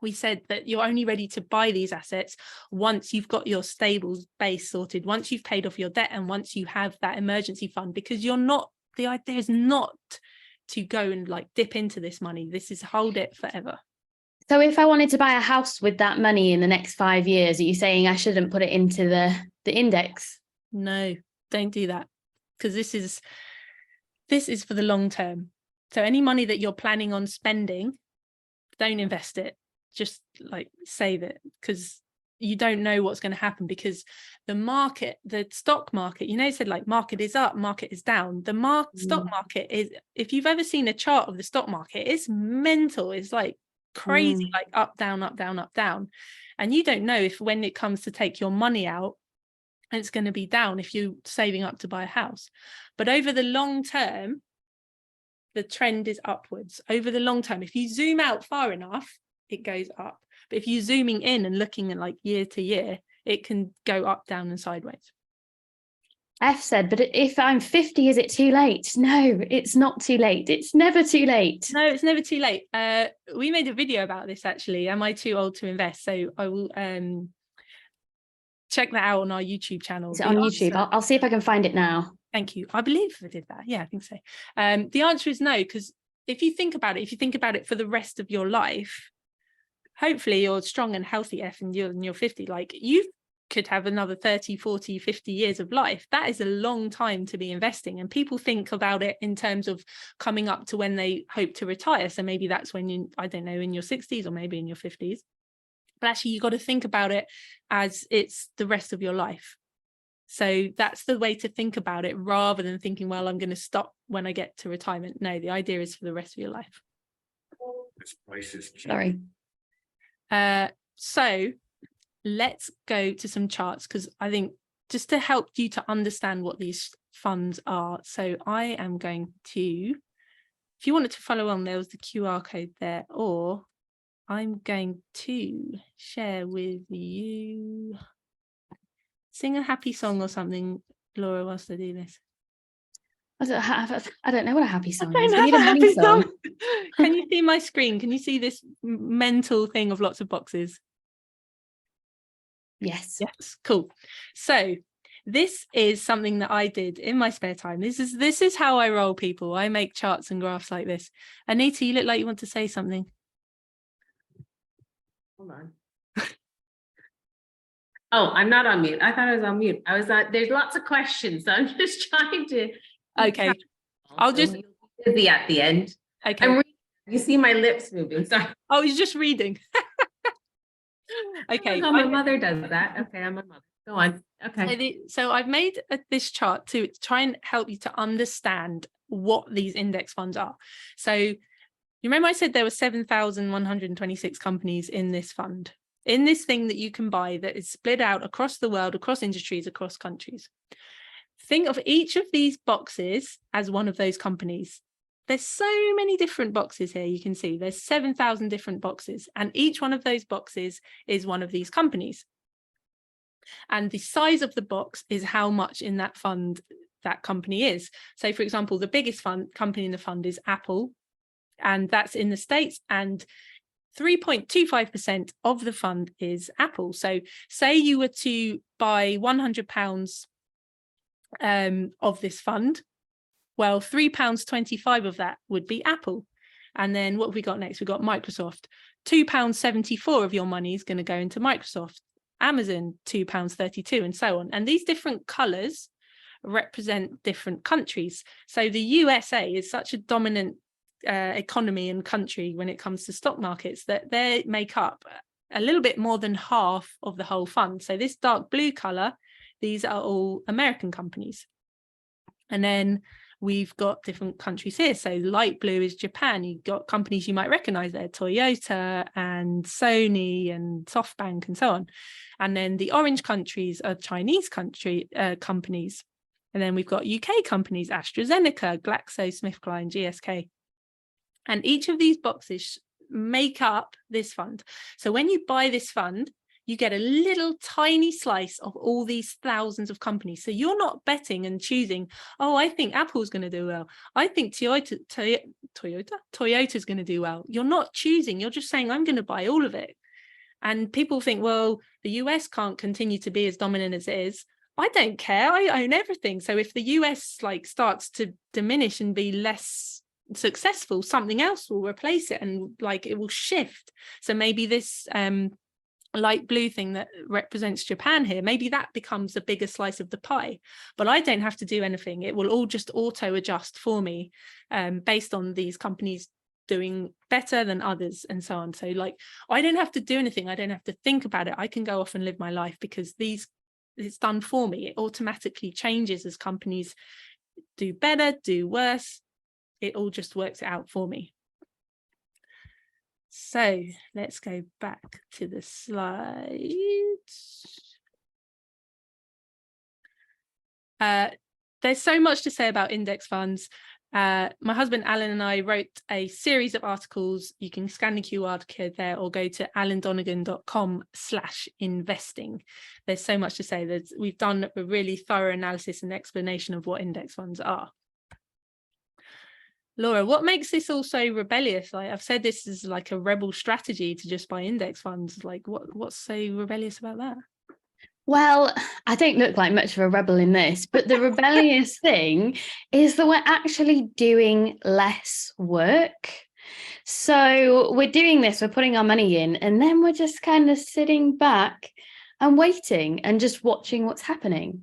we said that you're only ready to buy these assets once you've got your stable base sorted, once you've paid off your debt, and once you have that emergency fund, because the idea is not to go and like dip into this money. This is hold it forever. So if I wanted to buy a house with that money in the next 5 years, are you saying I shouldn't put it into the index? No, don't do that, because this is for the long term. So any money that you're planning on spending, don't invest it. Just like save it, because you don't know what's going to happen, because the stock market, said like market is up, market is down. The stock market is, if you've ever seen a chart of the stock market, it's mental. It's like crazy, like up, down, up, down, up, down. And you don't know if when it comes to take your money out, it's going to be down if you're saving up to buy a house. But over the long term, the trend is upwards. Over the long term, if you zoom out far enough, it goes up. But if you're zooming in and looking at like year to year, it can go up, down, and sideways. F said, but if I'm 50, is it too late? No, it's not too late. It's never too late. No, it's never too late. We made a video about this actually. Am I too old to invest? So I will check that out on our YouTube channel. Is it on YouTube? I'll see if I can find it now. Thank you. I believe I did that. Yeah, I think so. The answer is no, because if you think about it for the rest of your life, hopefully you're strong and healthy, F, and you're 50. Like, you've could have another 30, 40, 50 years of life. That is a long time to be investing. And people think about it in terms of coming up to when they hope to retire. So maybe that's when you, I don't know, in your 60s or maybe in your 50s. But actually, you've got to think about it as it's the rest of your life. So that's the way to think about it, rather than thinking, well, I'm going to stop when I get to retirement. No, the idea is for the rest of your life. This price is cheap. Sorry. So let's go to some charts, because I think just to help you to understand what these funds are. So I am going to, if you wanted to follow on, there was the QR code there, or I'm going to share with you, sing a happy song or something, Laura, whilst I do this. I don't know what a happy song I is. don't We need have a a money happy song. song. Can you see my screen? Can you see this mental thing of lots of boxes? Yes. Yes, cool. So this is something that I did in my spare time. This is how I roll, people. I make charts and graphs like this. Anita, you look like you want to say something. Hold on. Oh, I'm not on mute. I thought I was on mute. I was there's lots of questions, so I'm just trying to. Okay. I'll just. You'll be busy at the end. Okay. I'm reading. You see my lips moving. Sorry. Oh, he's just reading. Okay. Oh, my mother does that. Okay, I'm a mother. Go on. Okay. So I've made this chart to try and help you to understand what these index funds are. So you remember I said there were 7,126 companies in this fund, in this thing that you can buy that is split out across the world, across industries, across countries. Think of each of these boxes as one of those companies. There's so many different boxes here. You can see there's 7,000 different boxes, and each one of those boxes is one of these companies. And the size of the box is how much in that fund that company is. So, for example, the biggest company in the fund is Apple, and that's in the States, and 3.25% of the fund is Apple. So say you were to buy £100 of this fund, well, £3.25 of that would be Apple. And then what have we got next? We've got Microsoft. £2.74 of your money is going to go into Microsoft. Amazon, £2.32, and so on. And these different colours represent different countries. So the USA is such a dominant economy and country when it comes to stock markets that they make up a little bit more than half of the whole fund. So this dark blue colour, these are all American companies. And then we've got different countries here. So light blue is Japan. You've got companies you might recognize there, Toyota and Sony and SoftBank and so on. And then the orange countries are Chinese companies. And then we've got UK companies, AstraZeneca, GlaxoSmithKline, GSK. And each of these boxes make up this fund. So when you buy this fund, you get a little tiny slice of all these thousands of companies. So you're not betting and choosing, oh, I think Apple's going to do well. I think Toyota's going to do well. You're not choosing. You're just saying, I'm going to buy all of it. And people think, well, the US can't continue to be as dominant as it is. I don't care. I own everything. So if the US starts to diminish and be less successful, something else will replace it, and it will shift. So maybe this light blue thing that represents Japan here, maybe that becomes a bigger slice of the pie, but I don't have to do anything. It will all just auto adjust for me based on these companies doing better than others and so on. So I don't have to do anything. I don't have to think about it. I can go off and live my life because it's done for me. It automatically changes as companies do better, do worse. It all just works it out for me. So let's go back to the slides. There's so much to say about index funds. My husband Alan and I wrote a series of articles. You can scan the QR code there or go to alandonegan.com/investing. There's so much to say. We've done a really thorough analysis and explanation of what index funds are. Laura, what makes this all so rebellious? I've said this is like a rebel strategy to just buy index funds. What's so rebellious about that? Well, I don't look like much of a rebel in this, but the rebellious thing is that we're actually doing less work. So we're doing this, we're putting our money in, and then we're just kind of sitting back and waiting and just watching what's happening.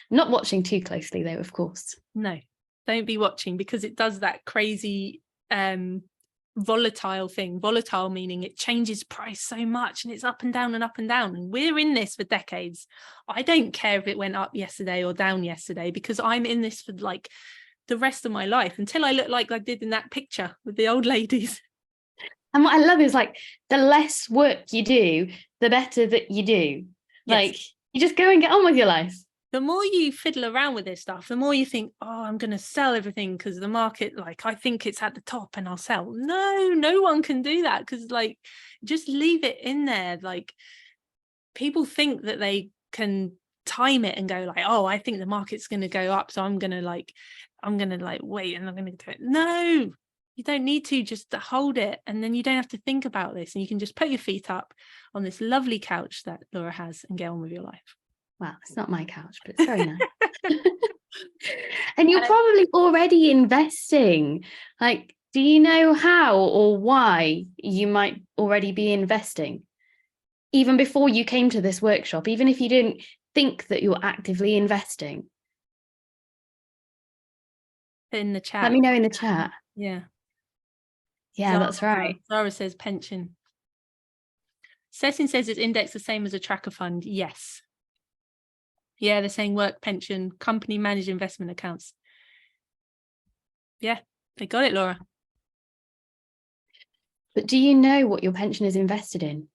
Not watching too closely though, of course. No, don't be watching, because it does that crazy volatile thing. Volatile meaning it changes price so much and it's up and down and up and down. And we're in this for decades. I don't care if it went up yesterday or down yesterday, because I'm in this for like the rest of my life, until I look like I did in that picture with the old ladies. And what I love is like the less work you do, the better that you do. Like you just go and get on with your life. The more you fiddle around with this stuff, the more you think, oh, I'm going to sell everything because the market, like, I think it's at the top and I'll sell. No one can do that, because like, just leave it in there. Like, people think that they can time it and go like, oh, I think the market's going to go up, so I'm going to wait and I'm going to do it. No, you don't need to. Just hold it, and then you don't have to think about this, and you can just put your feet up on this lovely couch that Laura has and get on with your life. Well, it's not my couch, but it's very nice. And you're probably already investing. Like, do you know how or why you might already be investing? Even before you came to this workshop, even if you didn't think that you're actively investing? In the chat. Let me know in the chat. Yeah. Yeah, Zara, that's right. Zara says pension. Cecin says it's indexed the same as a tracker fund. Yes. Yeah, they're saying work pension, company managed investment accounts. Yeah, they got it, Laura. But do you know what your pension is invested in?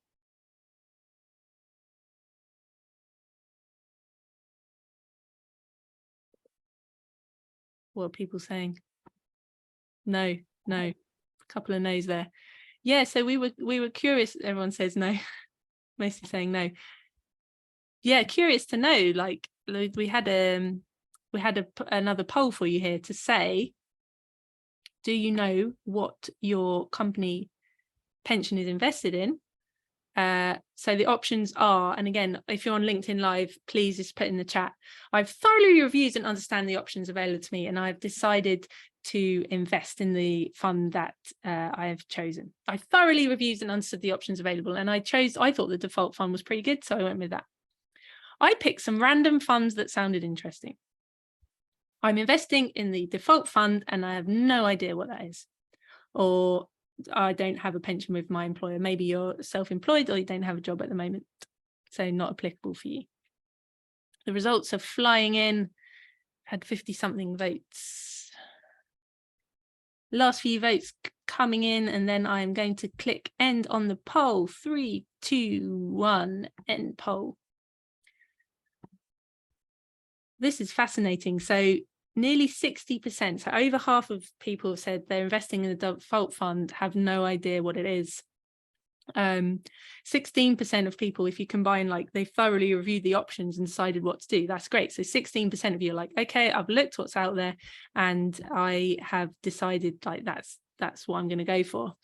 What are people saying? No. A couple of no's there. Yeah, so we were curious. Everyone says no. Mostly saying no. Yeah, curious to know. Like, we had another poll for you here to say, do you know what your company pension is invested in? So the options are, and again, if you're on LinkedIn Live, please just put in the chat, I've thoroughly reviewed and understand the options available to me, and I've decided to invest in the fund that I have chosen. I thoroughly reviewed and understood the options available, and I thought the default fund was pretty good, so I went with that. I picked some random funds that sounded interesting. I'm investing in the default fund and I have no idea what that is. Or I don't have a pension with my employer. Maybe you're self-employed or you don't have a job at the moment, so not applicable for you. The results are flying in. Had 50 something votes. Last few votes coming in, and then I'm going to click end on the poll. 3, 2, 1, end poll. This is fascinating. So nearly 60%, so over half of people have said they're investing in the default fund, have no idea what it is. 16% of people, if you combine, like, they thoroughly reviewed the options and decided what to do. That's great. So 16% of you are like, okay, I've looked what's out there and I have decided, like, that's what I'm going to go for.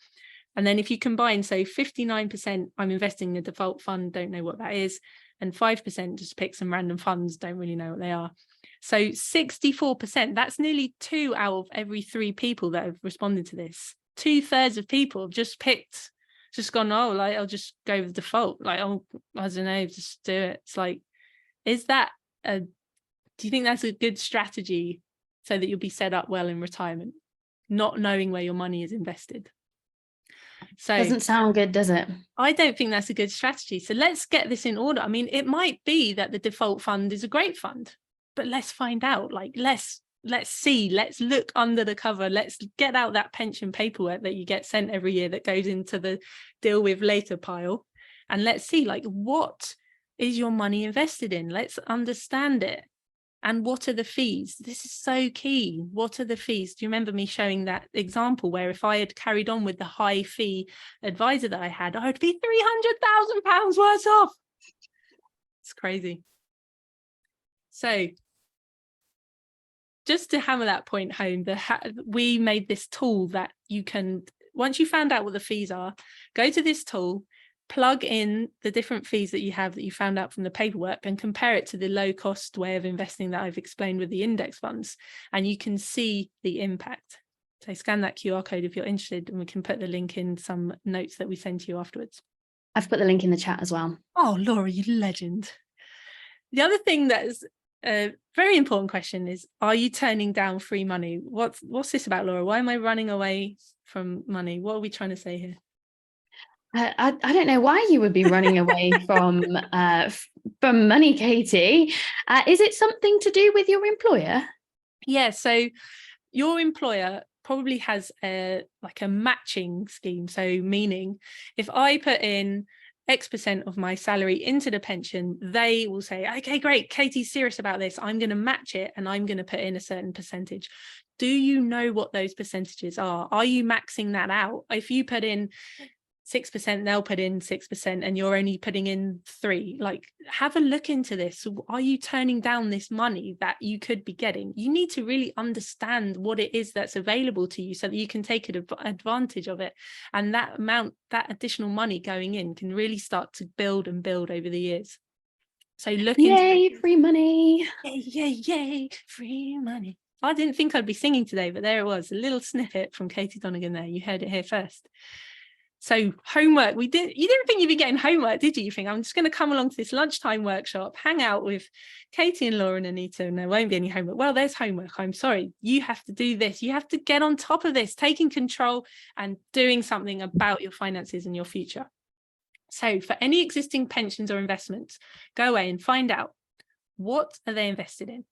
And then if you combine, so 59%, I'm investing in a default fund, don't know what that is, and 5% just pick some random funds, don't really know what they are. So 64%, that's nearly 2 out of every 3 people that have responded to this. 2/3 of people have just gone, oh, like, I'll just go with default. Like, oh, I don't know, just do it. It's like, do you think that's a good strategy so that you'll be set up well in retirement, not knowing where your money is invested? So Doesn't sound good, does it? I don't think that's a good strategy. So let's get this in order. I mean, it might be that the default fund is a great fund, but let's find out. Like, let's see, let's look under the cover. Let's get out that pension paperwork that you get sent every year that goes into the deal with later pile. And let's see, like, what is your money invested in? Let's understand it. And what are the fees? This is so key. What are the fees? Do you remember me showing that example where if I had carried on with the high fee advisor that I had, I would be £300,000 worse off. It's crazy. So just to hammer that point home, we made this tool that you can, once you found out what the fees are, go to this tool, plug in the different fees that you have that you found out from the paperwork and compare it to the low cost way of investing that I've explained with the index funds, and you can see the impact. So scan that QR code if you're interested, and we can put the link in some notes that we send to you afterwards. I've put the link in the chat as well. Oh, Laura, you legend. The other thing that is a very important question is, are you turning down free money? What's this about, Laura? Why am I running away from money? What are we trying to say here? I don't know why you would be running away from money, Katie. Is it something to do with your employer? Yeah, so your employer probably has a matching scheme. So meaning if I put in X% of my salary into the pension, they will say, okay, great, Katie's serious about this. I'm going to match it and I'm going to put in a certain percentage. Do you know what those percentages are? Are you maxing that out? If you put in 6%, they'll put in 6% and you're only putting in 3%. Like, have a look into this. Are you turning down this money that you could be getting? You need to really understand what it is that's available to you so that you can take advantage of it. And that additional money going in can really start to build and build over the years. So look into Yay, free money. Yay, free money. I didn't think I'd be singing today, but there it was, a little snippet from Katie Donegan there. You heard it here first. So homework, you didn't think you'd be getting homework, did you? You think I'm just going to come along to this lunchtime workshop, hang out with Katie and Laura and Anita, and there won't be any homework. Well, there's homework. I'm sorry. You have to do this. You have to get on top of this, taking control and doing something about your finances and your future. So for any existing pensions or investments, go away and find out, what are they invested in?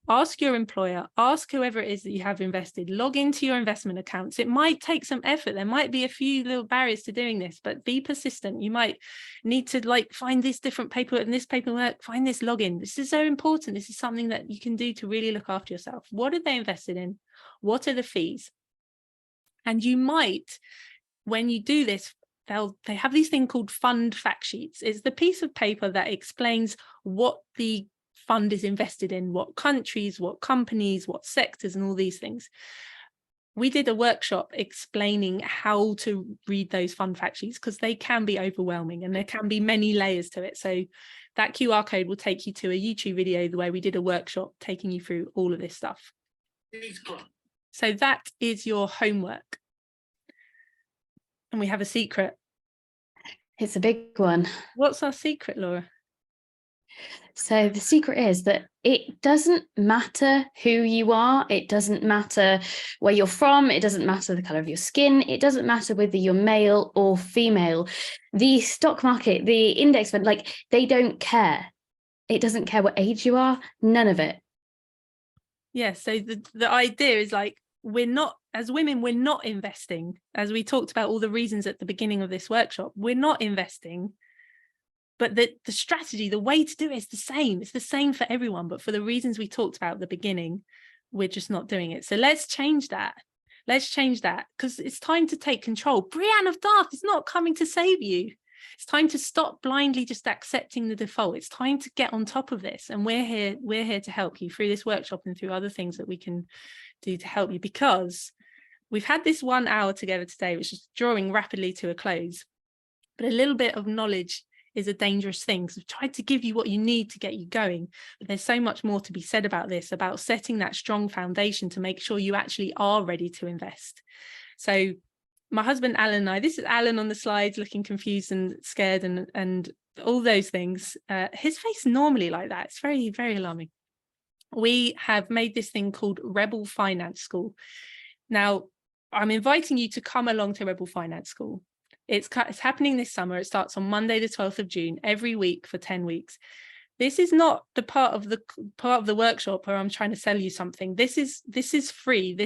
Ask your employer, ask whoever it is that you have invested, log into your investment accounts. It might take some effort. There might be a few little barriers to doing this, but be persistent. You might need to find this different paperwork and this paperwork, find this login. This is so important. This is something that you can do to really look after yourself. What are they invested in? What are the fees? And you might, when you do this, they have these things called fund fact sheets. It's the piece of paper that explains what the fund is invested in, what countries, what companies, what sectors, and all these things. We did a workshop explaining how to read those fund fact sheets because they can be overwhelming and there can be many layers to it. So that QR code will take you to a YouTube video where we did a workshop taking you through all of this stuff. So that is your homework. And we have a secret. It's a big one. What's our secret, Laura? So the secret is that it doesn't matter who you are. It doesn't matter where you're from. It doesn't matter the color of your skin. It doesn't matter whether you're male or female. The stock market, the index fund, they don't care. It doesn't care what age you are, none of it. Yeah, so the idea is we're not, as women, we're not investing. As we talked about all the reasons at the beginning of this workshop, we're not investing. But the strategy, the way to do it is the same. It's the same for everyone. But for the reasons we talked about at the beginning, we're just not doing it. So let's change that. Let's change that because it's time to take control. Brienne of Darth is not coming to save you. It's time to stop blindly just accepting the default. It's time to get on top of this. And we're here to help you through this workshop and through other things that we can do to help you, because we've had this 1 hour together today, which is drawing rapidly to a close. But a little bit of knowledge is a dangerous thing. So I've tried to give you what you need to get you going. But there's so much more to be said about this, about setting that strong foundation to make sure you actually are ready to invest. So my husband, Alan, and I, this is Alan on the slides looking confused and scared and all those things. His face normally like that. It's very, very alarming. We have made this thing called Rebel Finance School. Now, I'm inviting you to come along to Rebel Finance School. It's happening this summer. It starts on Monday, the 12th of June, every week for 10 weeks. This is not the part of the workshop where I'm trying to sell you something. This is free.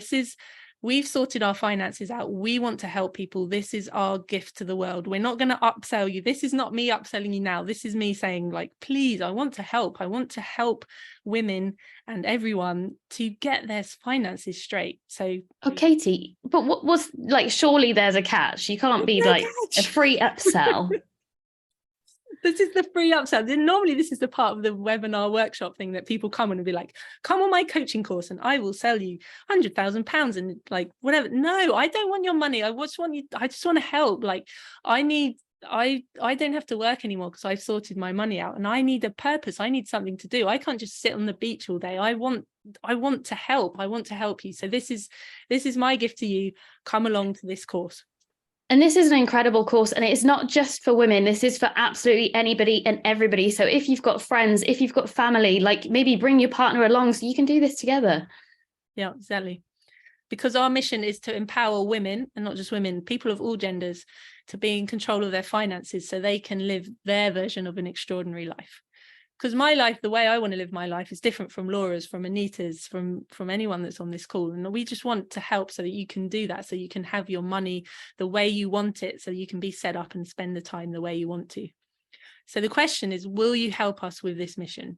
We've sorted our finances out. We want to help people. This is our gift to the world. We're not going to upsell you. This is not me upselling you now. This is me saying, please, I want to help. I want to help women and everyone to get their finances straight. So, oh, Katie, but what was surely there's a catch. You can't be a free upsell. This is the free upsell. Normally, this is the part of the webinar workshop thing that people come on and be like, come on my coaching course and I will sell you £100,000 and whatever. No, I don't want your money. I just want to help. I don't have to work anymore because I've sorted my money out and I need a purpose. I need something to do. I can't just sit on the beach all day. I want to help. I want to help you. So this is my gift to you. Come along to this course. And this is an incredible course, and it's not just for women. This is for absolutely anybody and everybody. So if you've got friends, if you've got family, like maybe bring your partner along so you can do this together. Yeah, exactly. Because our mission is to empower women, and not just women, people of all genders, to be in control of their finances so they can live their version of an extraordinary life. Because my life, the way I want to live my life, is different from Laura's, from Anita's, from anyone that's on this call. And we just want to help so that you can do that, so you can have your money the way you want it, so you can be set up and spend the time the way you want to. So the question is, will you help us with this mission?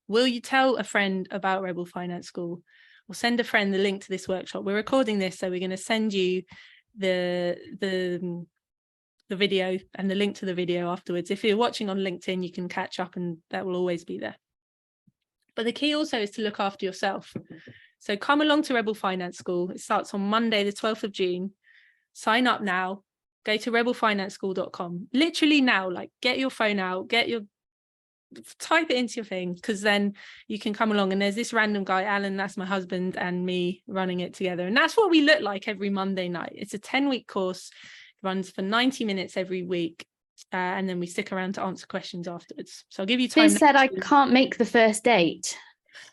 Will you tell a friend about Rebel Finance School, or send a friend the link to this workshop? We're recording this, so we're going to send you the video and the link to the video afterwards. If you're watching on LinkedIn, you can catch up, and that will always be there. But the key also is to look after yourself. So come along to Rebel Finance School. It starts on Monday, the 12th of June. Sign up now. Go to rebelfinanceschool.com. Literally now, like get your phone out, type it into your thing, because then you can come along. And there's this random guy, Alan, that's my husband, and me running it together. And that's what we look like every Monday night. It's a 10-week course, runs for 90 minutes every week. And then we stick around to answer questions afterwards. So I'll give you time. Liz said I can't make the first date.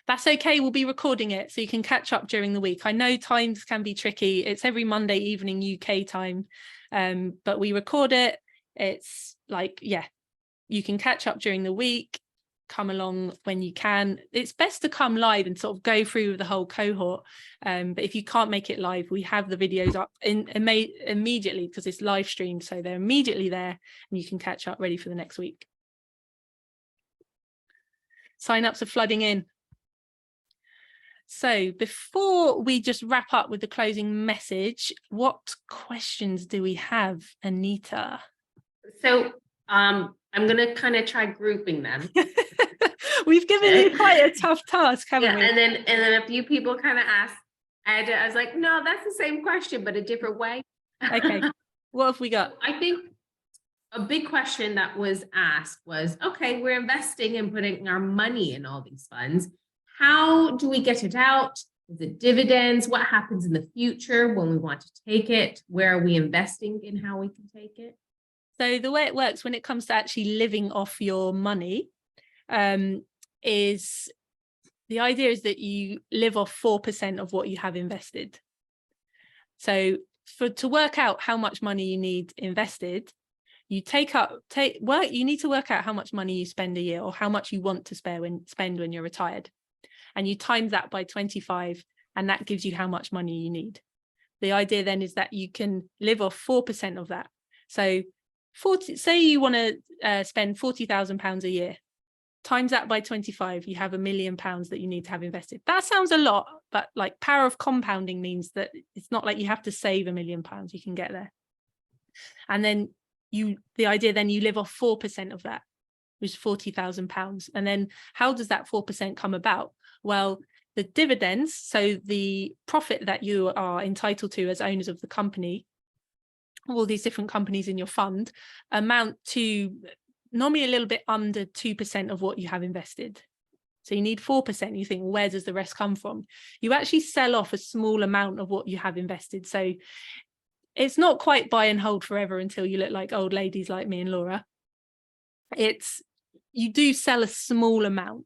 That's okay. We'll be recording it so you can catch up during the week. I know times can be tricky. It's every Monday evening UK time, but we record it. It's like, yeah, you can catch up during the week. Come along when you can. It's best to come live and sort of go through the whole cohort. But if you can't make it live, we have the videos up immediately, because it's live streamed. So they're immediately there and you can catch up ready for the next week. Sign-ups are flooding in. So before we just wrap up with the closing message, what questions do we have, Anita? So I'm going to kind of try grouping them. We've given you quite a tough task, haven't we? And then a few people kind of asked, I was like, no, that's the same question, but a different way. Okay, what have we got? I think a big question that was asked was, okay, we're investing and putting our money in all these funds. How do we get it out? Is it dividends? What happens in the future when we want to take it? Where are we investing in how we can take it? So the way it works when it comes to actually living off your money, is the idea is that you live off 4% of what you have invested. So to work out how much money you need invested, you you need to work out how much money you spend a year, or how much you want to spend when you're retired. And you times that by 25, and that gives you how much money you need. The idea then is that you can live off 4% of that. So say you want to spend £40,000 a year, times that by 25, you have £1 million that you need to have invested. That sounds a lot, but like power of compounding means that it's not like you have to save £1 million, you can get there. And then the idea then you live off 4% of that, which is £40,000. And then how does that 4% come about? Well, the dividends, so the profit that you are entitled to as owners of the company, all these different companies in your fund, amount to normally a little bit under 2% of what you have invested. So you need 4%. You think, well, where does the rest come from? You actually sell off a small amount of what you have invested. So it's not quite buy and hold forever until you look like old ladies like me and Laura. You do sell a small amount,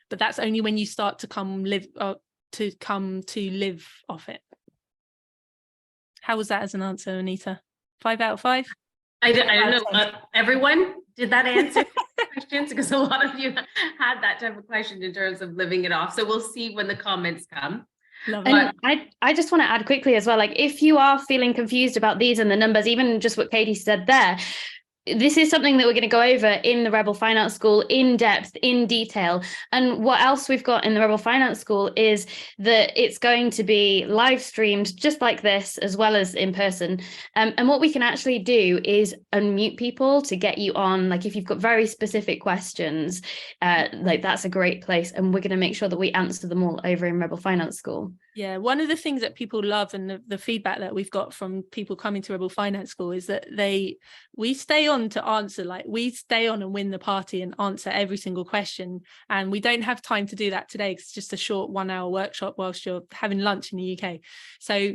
but that's only when you start to come to live off it. How was that as an answer, Anita? 5 out of 5? I don't know. Everyone, did that answer questions? Because a lot of you had that type of question in terms of living it off. So we'll see when the comments come. And I just want to add quickly as well, like if you are feeling confused about these and the numbers, even just what Katie said there, this is something that we're going to go over in the Rebel Finance School in depth, in detail. And what else we've got in the Rebel Finance School is that it's going to be live streamed just like this, as well as in person. And what we can actually do is unmute people to get you on. Like if you've got very specific questions, like that's a great place. And we're going to make sure that we answer them all over in Rebel Finance School. Yeah, one of the things that people love, and the feedback that we've got from people coming to Rebel Finance School, is that we stay on to answer, like we stay on and win the party and answer every single question. And we don't have time to do that today because it's just a short 1-hour workshop whilst you're having lunch in the UK. So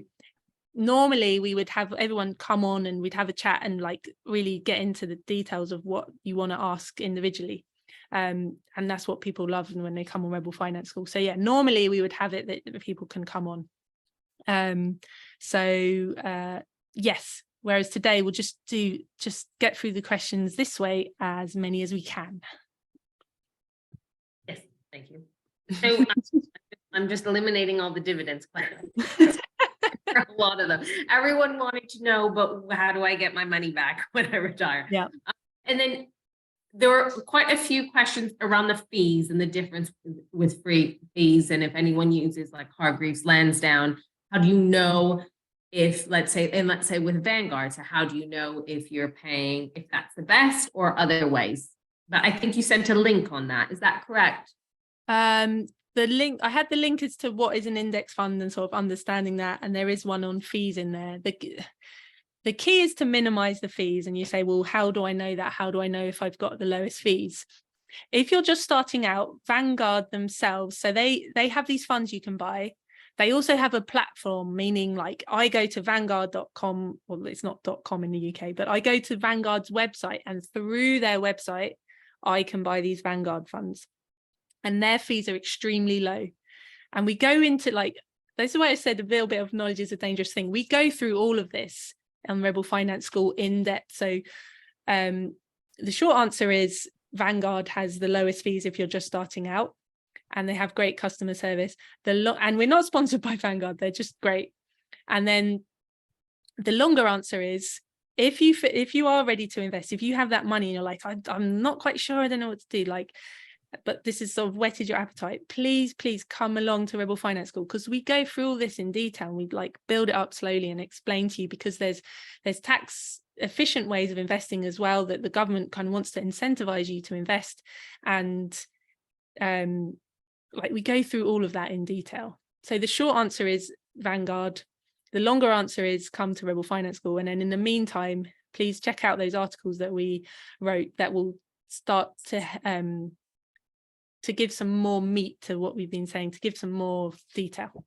normally we would have everyone come on and we'd have a chat and like really get into the details of what you want to ask individually. And that's what people love when they come on Rebel Finance School. So yeah, normally we would have it that people can come on. Yes, whereas today we'll just get through the questions this way, as many as we can. Yes, thank you. So I'm just eliminating all the dividends questions. A lot of them. Everyone wanted to know, but how do I get my money back when I retire? Yeah. And then there were quite a few questions around the fees and the difference with free fees. And if anyone uses like Hargreaves Lansdowne, how do you know if, let's say with Vanguard, so how do you know if you're paying, if that's the best or other ways? But I think you sent a link on that. Is that correct? The link, I had the link as to what is an index fund and sort of understanding that, and there is one on fees in there. The key is to minimize the fees, and you say, well, how do I know that? How do I know if I've got the lowest fees? If you're just starting out, Vanguard themselves, so they have these funds you can buy. They also have a platform, meaning like I go to vanguard.com, well, it's not .com in the UK, but I go to Vanguard's website, and through their website, I can buy these Vanguard funds. And their fees are extremely low. And we go into like, this is why I said a little bit of knowledge is a dangerous thing. We go through all of this on Rebel Finance School in depth. So the short answer is Vanguard has the lowest fees if you're just starting out, and they have great customer service. And we're not sponsored by Vanguard, they're just great. And then the longer answer is, if you are ready to invest, if you have that money and you're like, I'm not quite sure, I don't know what to do, like, but this has sort of whetted your appetite, please come along to Rebel Finance School, because we go through all this in detail and we like build it up slowly and explain to you, because there's tax efficient ways of investing as well that the government kind of wants to incentivize you to invest, and like we go through all of that in detail. So the short answer is Vanguard. The longer answer is come to Rebel Finance School, and then in the meantime, please check out those articles that we wrote that will start to give some more meat to what we've been saying, to give some more detail.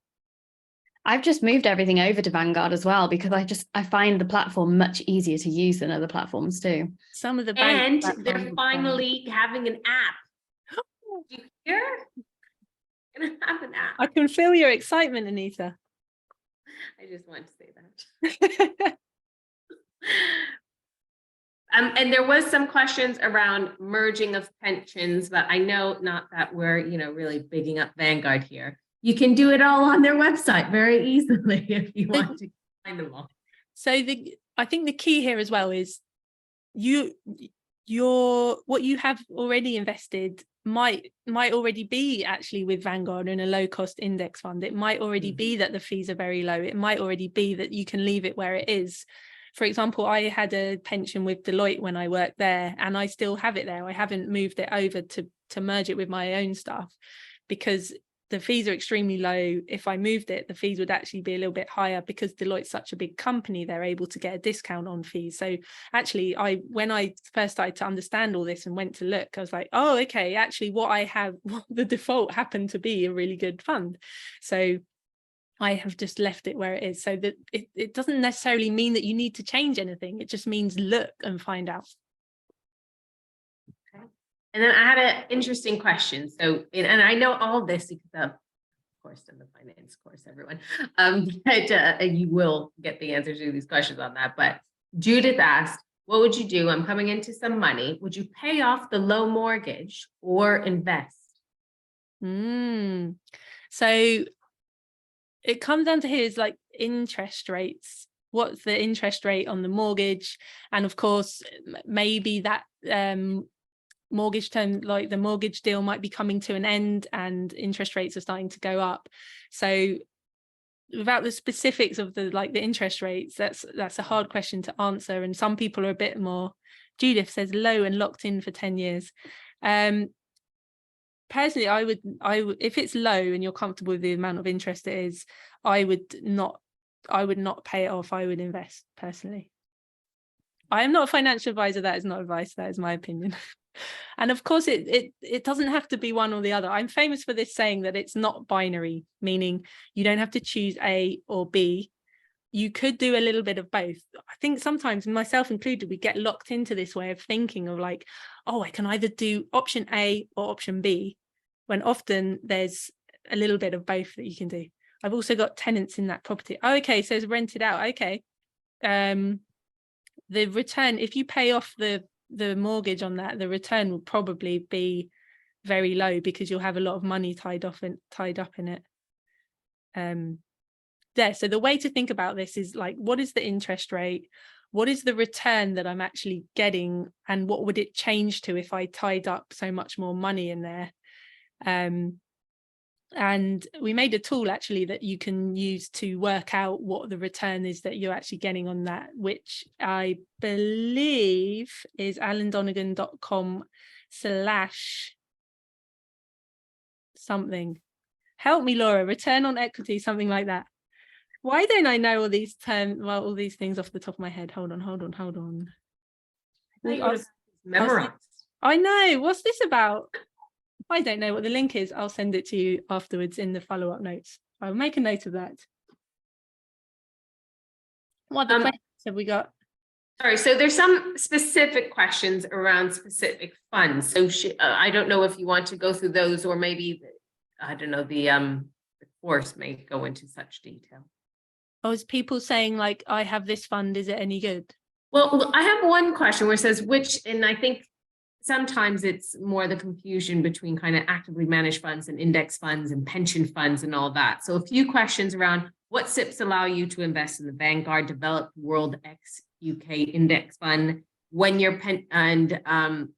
I've just moved everything over to Vanguard as well, because I find the platform much easier to use than other platforms too. Some of the and they're finally having an app. Do you hear? Gonna have an app. I can feel your excitement, Anita. I just wanted to say that. And there was some questions around merging of pensions, but I know not that we're, really bigging up Vanguard here. You can do it all on their website very easily if you want to find them all. So I think the key here as well is what you have already invested might already be actually with Vanguard in a low cost index fund. It might already be that the fees are very low. It might already be that you can leave it where it is. For example, I had a pension with Deloitte when I worked there, and I still have it there. I haven't moved it over to merge it with my own stuff, because the fees are extremely low. If I moved it, the fees would actually be a little bit higher, because Deloitte's such a big company, they're able to get a discount on fees. So actually, when I first started to understand all this and went to look, I was like, oh, okay, actually what I have, the default happened to be a really good fund. So I have just left it where it is, so that it doesn't necessarily mean that you need to change anything. It just means look and find out. Okay. And then I had an interesting question. So, and I know all this because of course, in the finance course, everyone, but you will get the answers to these questions on that. But Judith asked, what would you do? I'm coming into some money. Would you pay off the low mortgage or invest? So it comes down to here is like interest rates. What's the interest rate on the mortgage? And of course, maybe that mortgage term, like the mortgage deal, might be coming to an end and interest rates are starting to go up. So without the specifics of the interest rates, that's a hard question to answer. And some people are a bit more, Judith says low and locked in for 10 years. Personally, I would if it's low and you're comfortable with the amount of interest it is, I would not pay it off. I would invest personally. I am not a financial advisor. That is not advice. That is my opinion. And of course, it doesn't have to be one or the other. I'm famous for this saying that it's not binary, meaning you don't have to choose A or B. you could do a little bit of both. I think sometimes, myself included, we get locked into this way of thinking of like, oh, I can either do option A or option B, when often there's a little bit of both that you can do. I've also got tenants in that property. Oh, okay, so it's rented out. Okay. The return, if you pay off the mortgage on that, the return will probably be very low because you'll have a lot of money tied up in it. So the way to think about this is like, what is the interest rate? What is the return that I'm actually getting? And what would it change to if I tied up so much more money in there? And we made a tool actually that you can use to work out what the return is that you're actually getting on that, which I believe is alandonegan.com/something. Help me, Laura, return on equity, something like that. Why don't I know all these terms, all these things off the top of my head? Hold on. Memorized. I know. What's this about? I don't know what the link is. I'll send it to you afterwards in the follow-up notes. I'll make a note of that. What other questions have we got? Sorry, so there's some specific questions around specific funds. So I don't know if you want to go through those, or maybe, I don't know, the course may go into such detail. Oh, is people saying like, I have this fund, is it any good? Well, I have one question where it says which, and I think sometimes it's more the confusion between kind of actively managed funds and index funds and pension funds and all that. So a few questions around what SIPs allow you to invest in the Vanguard Developed World X UK Index Fund when you're I'm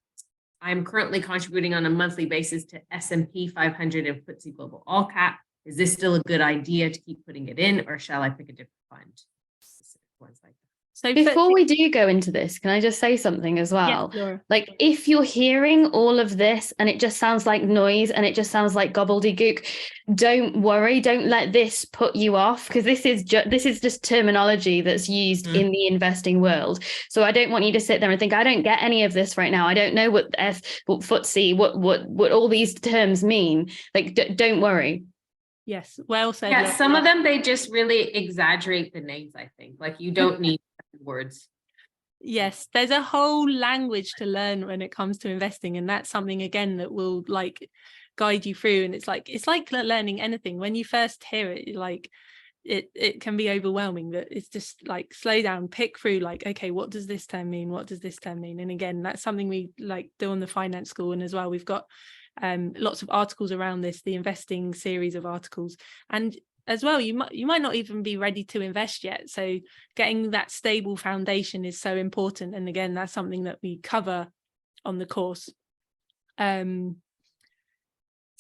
currently contributing on a monthly basis to S&P 500 and FTSE Global All Cap. Is this still a good idea to keep putting it in, or shall I pick a different fund? Specific ones like that. So before we do go into this, can I just say something as well? Yes, Laura. Like, if you're hearing all of this and it just sounds like noise and it just sounds like gobbledygook, don't worry. Don't let this put you off, because this is just terminology that's used in the investing world. So I don't want you to sit there and think, I don't get any of this right now. I don't know what FTSE, what all these terms mean. Like, don't worry. Yes, well said. Yeah, some of them, they just really exaggerate the names, I think. Like, you don't need words. Yes, there's a whole language to learn when it comes to investing, and that's something again that will like guide you through. And it's like learning anything. When you first hear it, like it can be overwhelming. That it's just like, slow down, pick through, like, okay, what does this term mean? What does this term mean? And again, that's something we like do on the finance school. And as well, we've got lots of articles around this, the investing series of articles. And as well, you might not even be ready to invest yet. So getting that stable foundation is so important. And again, that's something that we cover on the course. So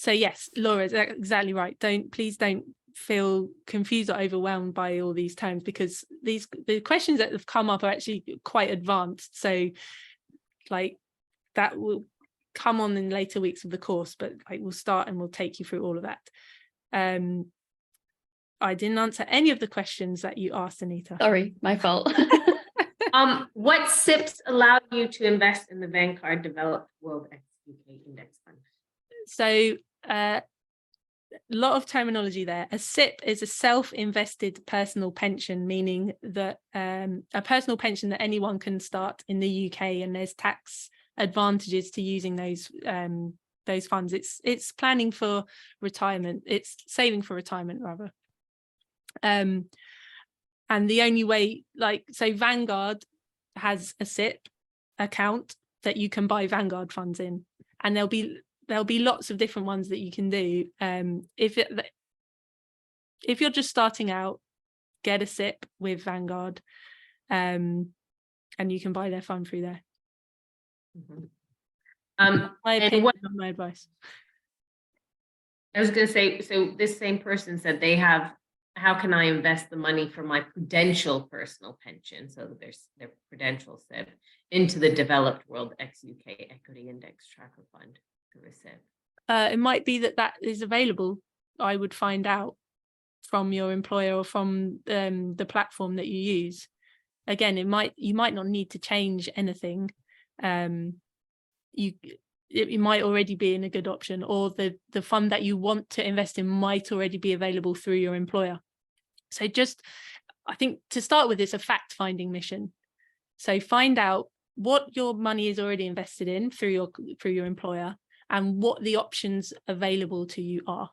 yes, Laura, exactly right. Please don't feel confused or overwhelmed by all these terms, because the questions that have come up are actually quite advanced. So like, that will come on in later weeks of the course, but like, we'll start and we'll take you through all of that. I didn't answer any of the questions that you asked, Anita. Sorry, my fault. What SIPs allow you to invest in the Vanguard Developed World X UK Index Fund? So a lot of terminology there. A SIP is a self-invested personal pension, meaning that a personal pension that anyone can start in the UK, and there's tax advantages to using those funds. It's planning for retirement. It's saving for retirement rather. And the only way, like, so Vanguard has a SIP account that you can buy Vanguard funds in, and there'll be lots of different ones that you can do. If you're just starting out, get a SIP with Vanguard, and you can buy their fund through there. My opinion, not my advice. I was going to say, so this same person said they have, how can I invest the money from my Prudential personal pension, so there's their Prudential SIP, into the Developed World X UK Equity Index Tracker Fund through a SIP? It might be that is available. I would find out from your employer or from the platform that you use. Again, you might not need to change anything. It might already be in a good option, or the fund that you want to invest in might already be available through your employer. So I think to start with, it's a fact-finding mission. So find out what your money is already invested in through your employer and what the options available to you are.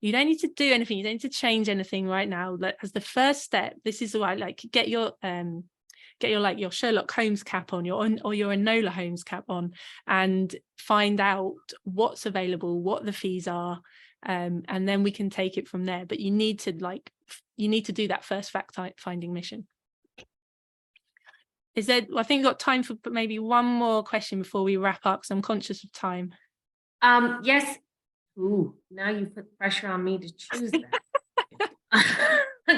You don't need to do anything. You don't need to change anything right now. As the first step, this is why, like, get your like your Sherlock Holmes cap on, or your Enola Holmes cap on, and find out what's available, what the fees are, and then we can take it from there. But you need to do that first fact-finding mission. I think we've got time for maybe one more question before we wrap up, because I'm conscious of time. Yes. Ooh, now you put pressure on me to choose that.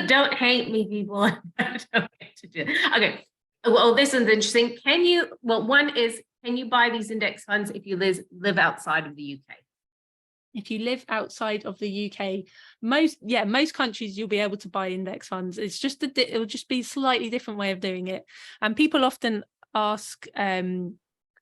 Don't hate me, people. Okay. Well, this one's interesting. One is, can you buy these index funds if you live outside of the UK? If you live outside of the UK, most countries you'll be able to buy index funds. It's just it'll just be a slightly different way of doing it. And people often ask,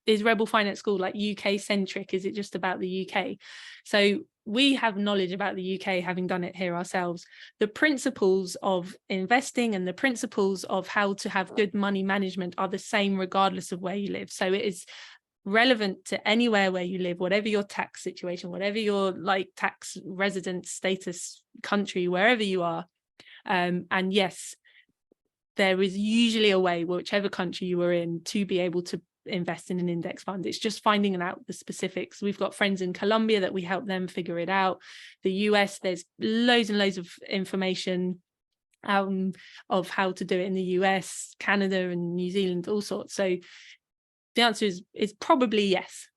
is Rebel Finance School like UK centric? Is it just about the UK? So we have knowledge about the UK, having done it here ourselves. The principles of investing and the principles of how to have good money management are the same regardless of where you live. So it is relevant to anywhere where you live, whatever your tax situation, whatever your like tax resident status, country, wherever you are. And yes, there is usually a way, whichever country you are in, to be able to invest in an index fund. It's just finding out the specifics. We've got friends in Colombia that we help them figure it out. The US, there's loads and loads of information of how to do it in the US, Canada and New Zealand, all sorts. So the answer is probably yes.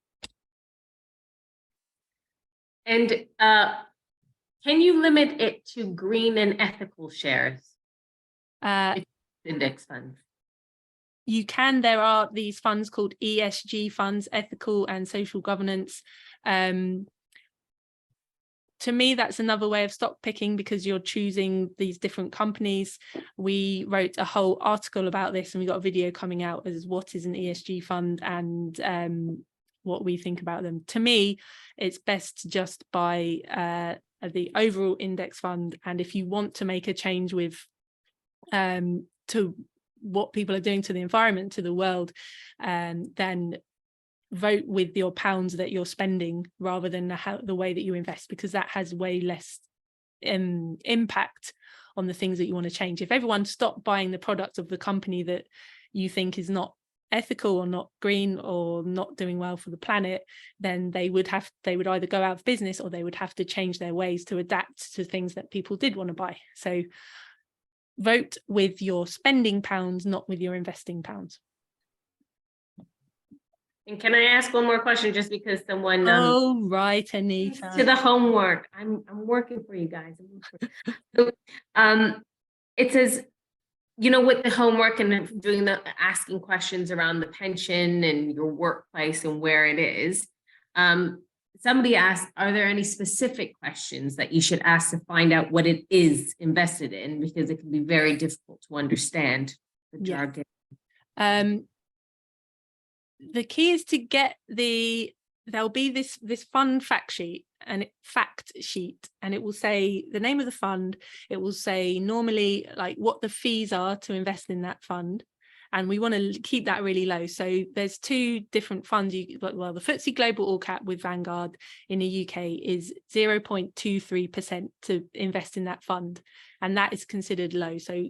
And can you limit it to green and ethical shares? Index funds. You can. There are these funds called ESG funds, ethical and social governance. To me, that's another way of stock picking, because you're choosing these different companies. We wrote a whole article about this, and we got a video coming out as what is an ESG fund and what we think about them. To me, it's best to just buy the overall index fund. And if you want to make a change with to what people are doing to the environment, to the world, then vote with your pounds that you're spending rather than the way that you invest, because that has way less impact on the things that you want to change. If everyone stopped buying the product of the company that you think is not ethical or not green or not doing well for the planet, then they would either go out of business or they would have to change their ways to adapt to things that people did want to buy. So vote with your spending pounds, not with your investing pounds. And can I ask one more question, just because someone Oh, right, Anita. To the homework. I'm working for you guys. So, it says, with the homework and doing the asking questions around the pension and your workplace and where it is, somebody asked, are there any specific questions that you should ask to find out what it is invested in? Because it can be very difficult to understand the jargon. The key is to get there'll be this fund fact sheet, and it will say the name of the fund. It will say normally like what the fees are to invest in that fund. And we want to keep that really low. So there's two different funds. The FTSE Global All Cap with Vanguard in the UK is 0.23% to invest in that fund. And that is considered low. So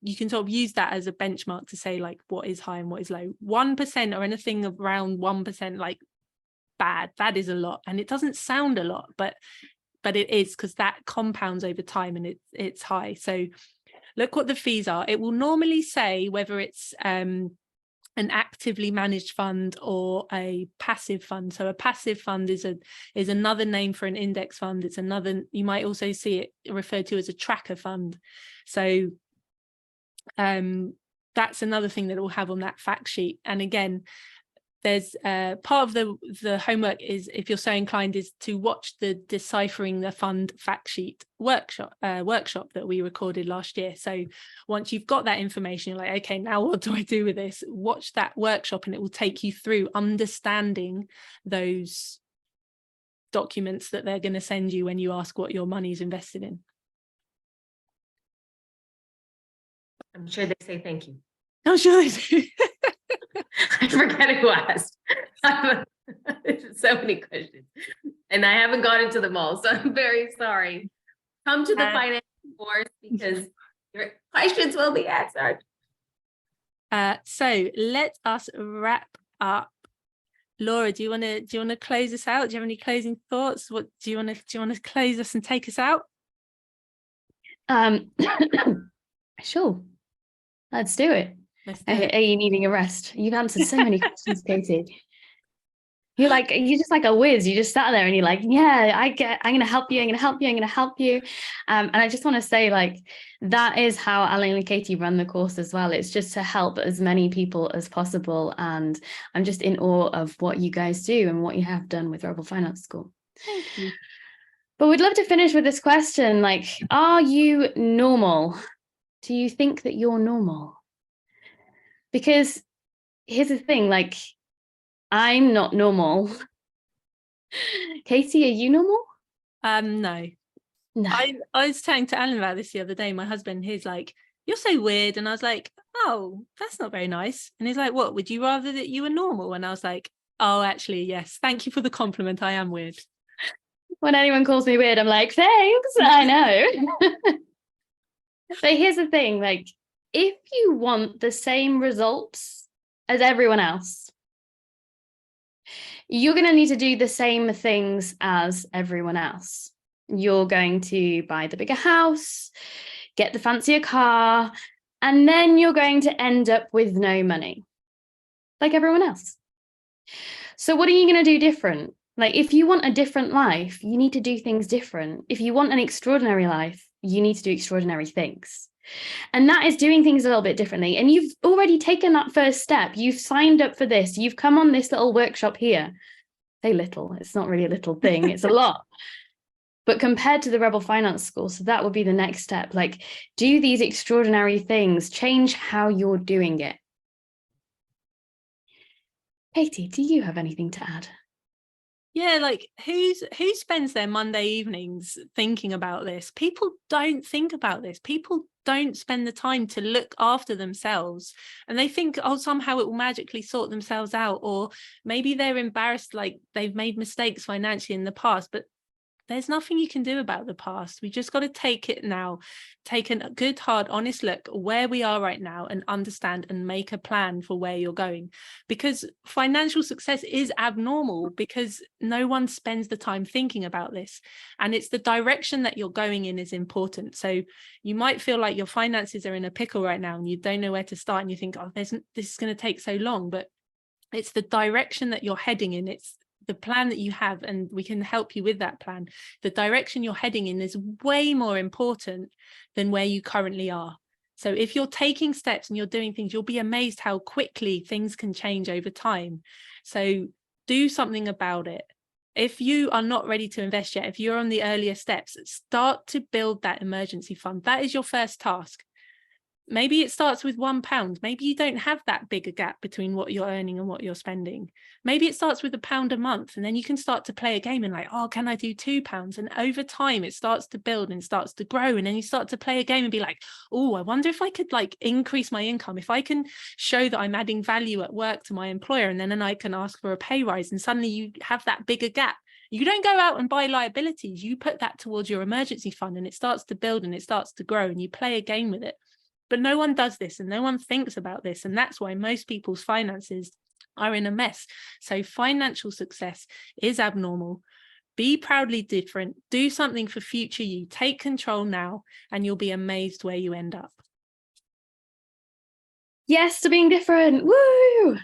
you can sort of use that as a benchmark to say like what is high and what is low. 1% or anything around 1%, like bad is a lot. And it doesn't sound a lot, but it is, because that compounds over time and it's high. So look what the fees are. It will normally say whether it's an actively managed fund or a passive fund. So a passive fund is another name for an index fund. It's another, you might also see it referred to as a tracker fund. So that's another thing that it will have on that fact sheet. And again, there's part of the homework is, if you're so inclined, is to watch the Deciphering the Fund fact sheet workshop that we recorded last year. So once you've got that information, you're like, okay, now what do I do with this? Watch that workshop and it will take you through understanding those documents that they're going to send you when you ask what your money is invested in. I'm sure they say thank you. I'm sure they do. I forget who asked. There's so many questions, and I haven't gone into them all, so I'm very sorry. Come to the finance course because your questions will be answered. So let us wrap up. Laura, do you want to close us out? Do you have any closing thoughts? What do you want to close us and take us out? Sure. Let's do it. Are you needing a rest? You've answered so many questions, Katie. You're just like a whiz. You just sat there and you're like, yeah, I'm going to help you. I'm going to help you. I'm going to help you. And I just want to say, like, that is how Alan and Katie run the course as well. It's just to help as many people as possible. And I'm just in awe of what you guys do and what you have done with Rebel Finance School. Thank you. But we'd love to finish with this question. Like, are you normal? Do you think that you're normal? Because here's the thing, like, I'm not normal. Katie, are you normal? No. I was saying to Alan about this the other day. My husband, he's like, "You're so weird," and I was like, "Oh, that's not very nice." And he's like, "What? Would you rather that you were normal?" And I was like, "Oh, actually, yes. Thank you for the compliment. I am weird." When anyone calls me weird, I'm like, "Thanks." I know. But here's the thing, like, if you want the same results as everyone else, you're going to need to do the same things as everyone else. You're going to buy the bigger house, get the fancier car, and then you're going to end up with no money, like everyone else. So what are you going to do different? Like, if you want a different life, you need to do things different. If you want an extraordinary life, you need to do extraordinary things. And that is doing things a little bit differently. And you've already taken that first step. You've signed up for this. You've come on this little workshop here. Say little, it's not really a little thing, it's a lot. But compared to the Rebel Finance School, so that would be the next step. Like, do these extraordinary things, change how you're doing it. Katie, do you have anything to add? Yeah, like who spends their Monday evenings thinking about this? People don't think about this. People don't spend the time to look after themselves, and they think, oh, somehow it will magically sort themselves out, or maybe they're embarrassed, like they've made mistakes financially in the past, but there's nothing you can do about the past. We just got to take it now, take a good, hard, honest look where we are right now and understand and make a plan for where you're going. Because financial success is abnormal because no one spends the time thinking about this. And it's the direction that you're going in is important. So you might feel like your finances are in a pickle right now and you don't know where to start and you think, oh, this is going to take so long. But it's the direction that you're heading in. It's the plan that you have, and we can help you with that plan. The direction you're heading in is way more important than where you currently are. So if you're taking steps and you're doing things, you'll be amazed how quickly things can change over time. So do something about it. If you are not ready to invest yet, if you're on the earlier steps, start to build that emergency fund. That is your first task. Maybe it starts with £1. Maybe you don't have that bigger gap between what you're earning and what you're spending. Maybe it starts with £1 a month, and then you can start to play a game and like, oh, can I do £2? And over time it starts to build and starts to grow. And then you start to play a game and be like, oh, I wonder if I could like increase my income, if I can show that I'm adding value at work to my employer, and then I can ask for a pay rise, and suddenly you have that bigger gap. You don't go out and buy liabilities. You put that towards your emergency fund, and it starts to build and it starts to grow, and you play a game with it. But no one does this and no one thinks about this. And that's why most people's finances are in a mess. So financial success is abnormal. Be proudly different. Do something for future you. Take control now, and you'll be amazed where you end up. Yes to being different. Woo!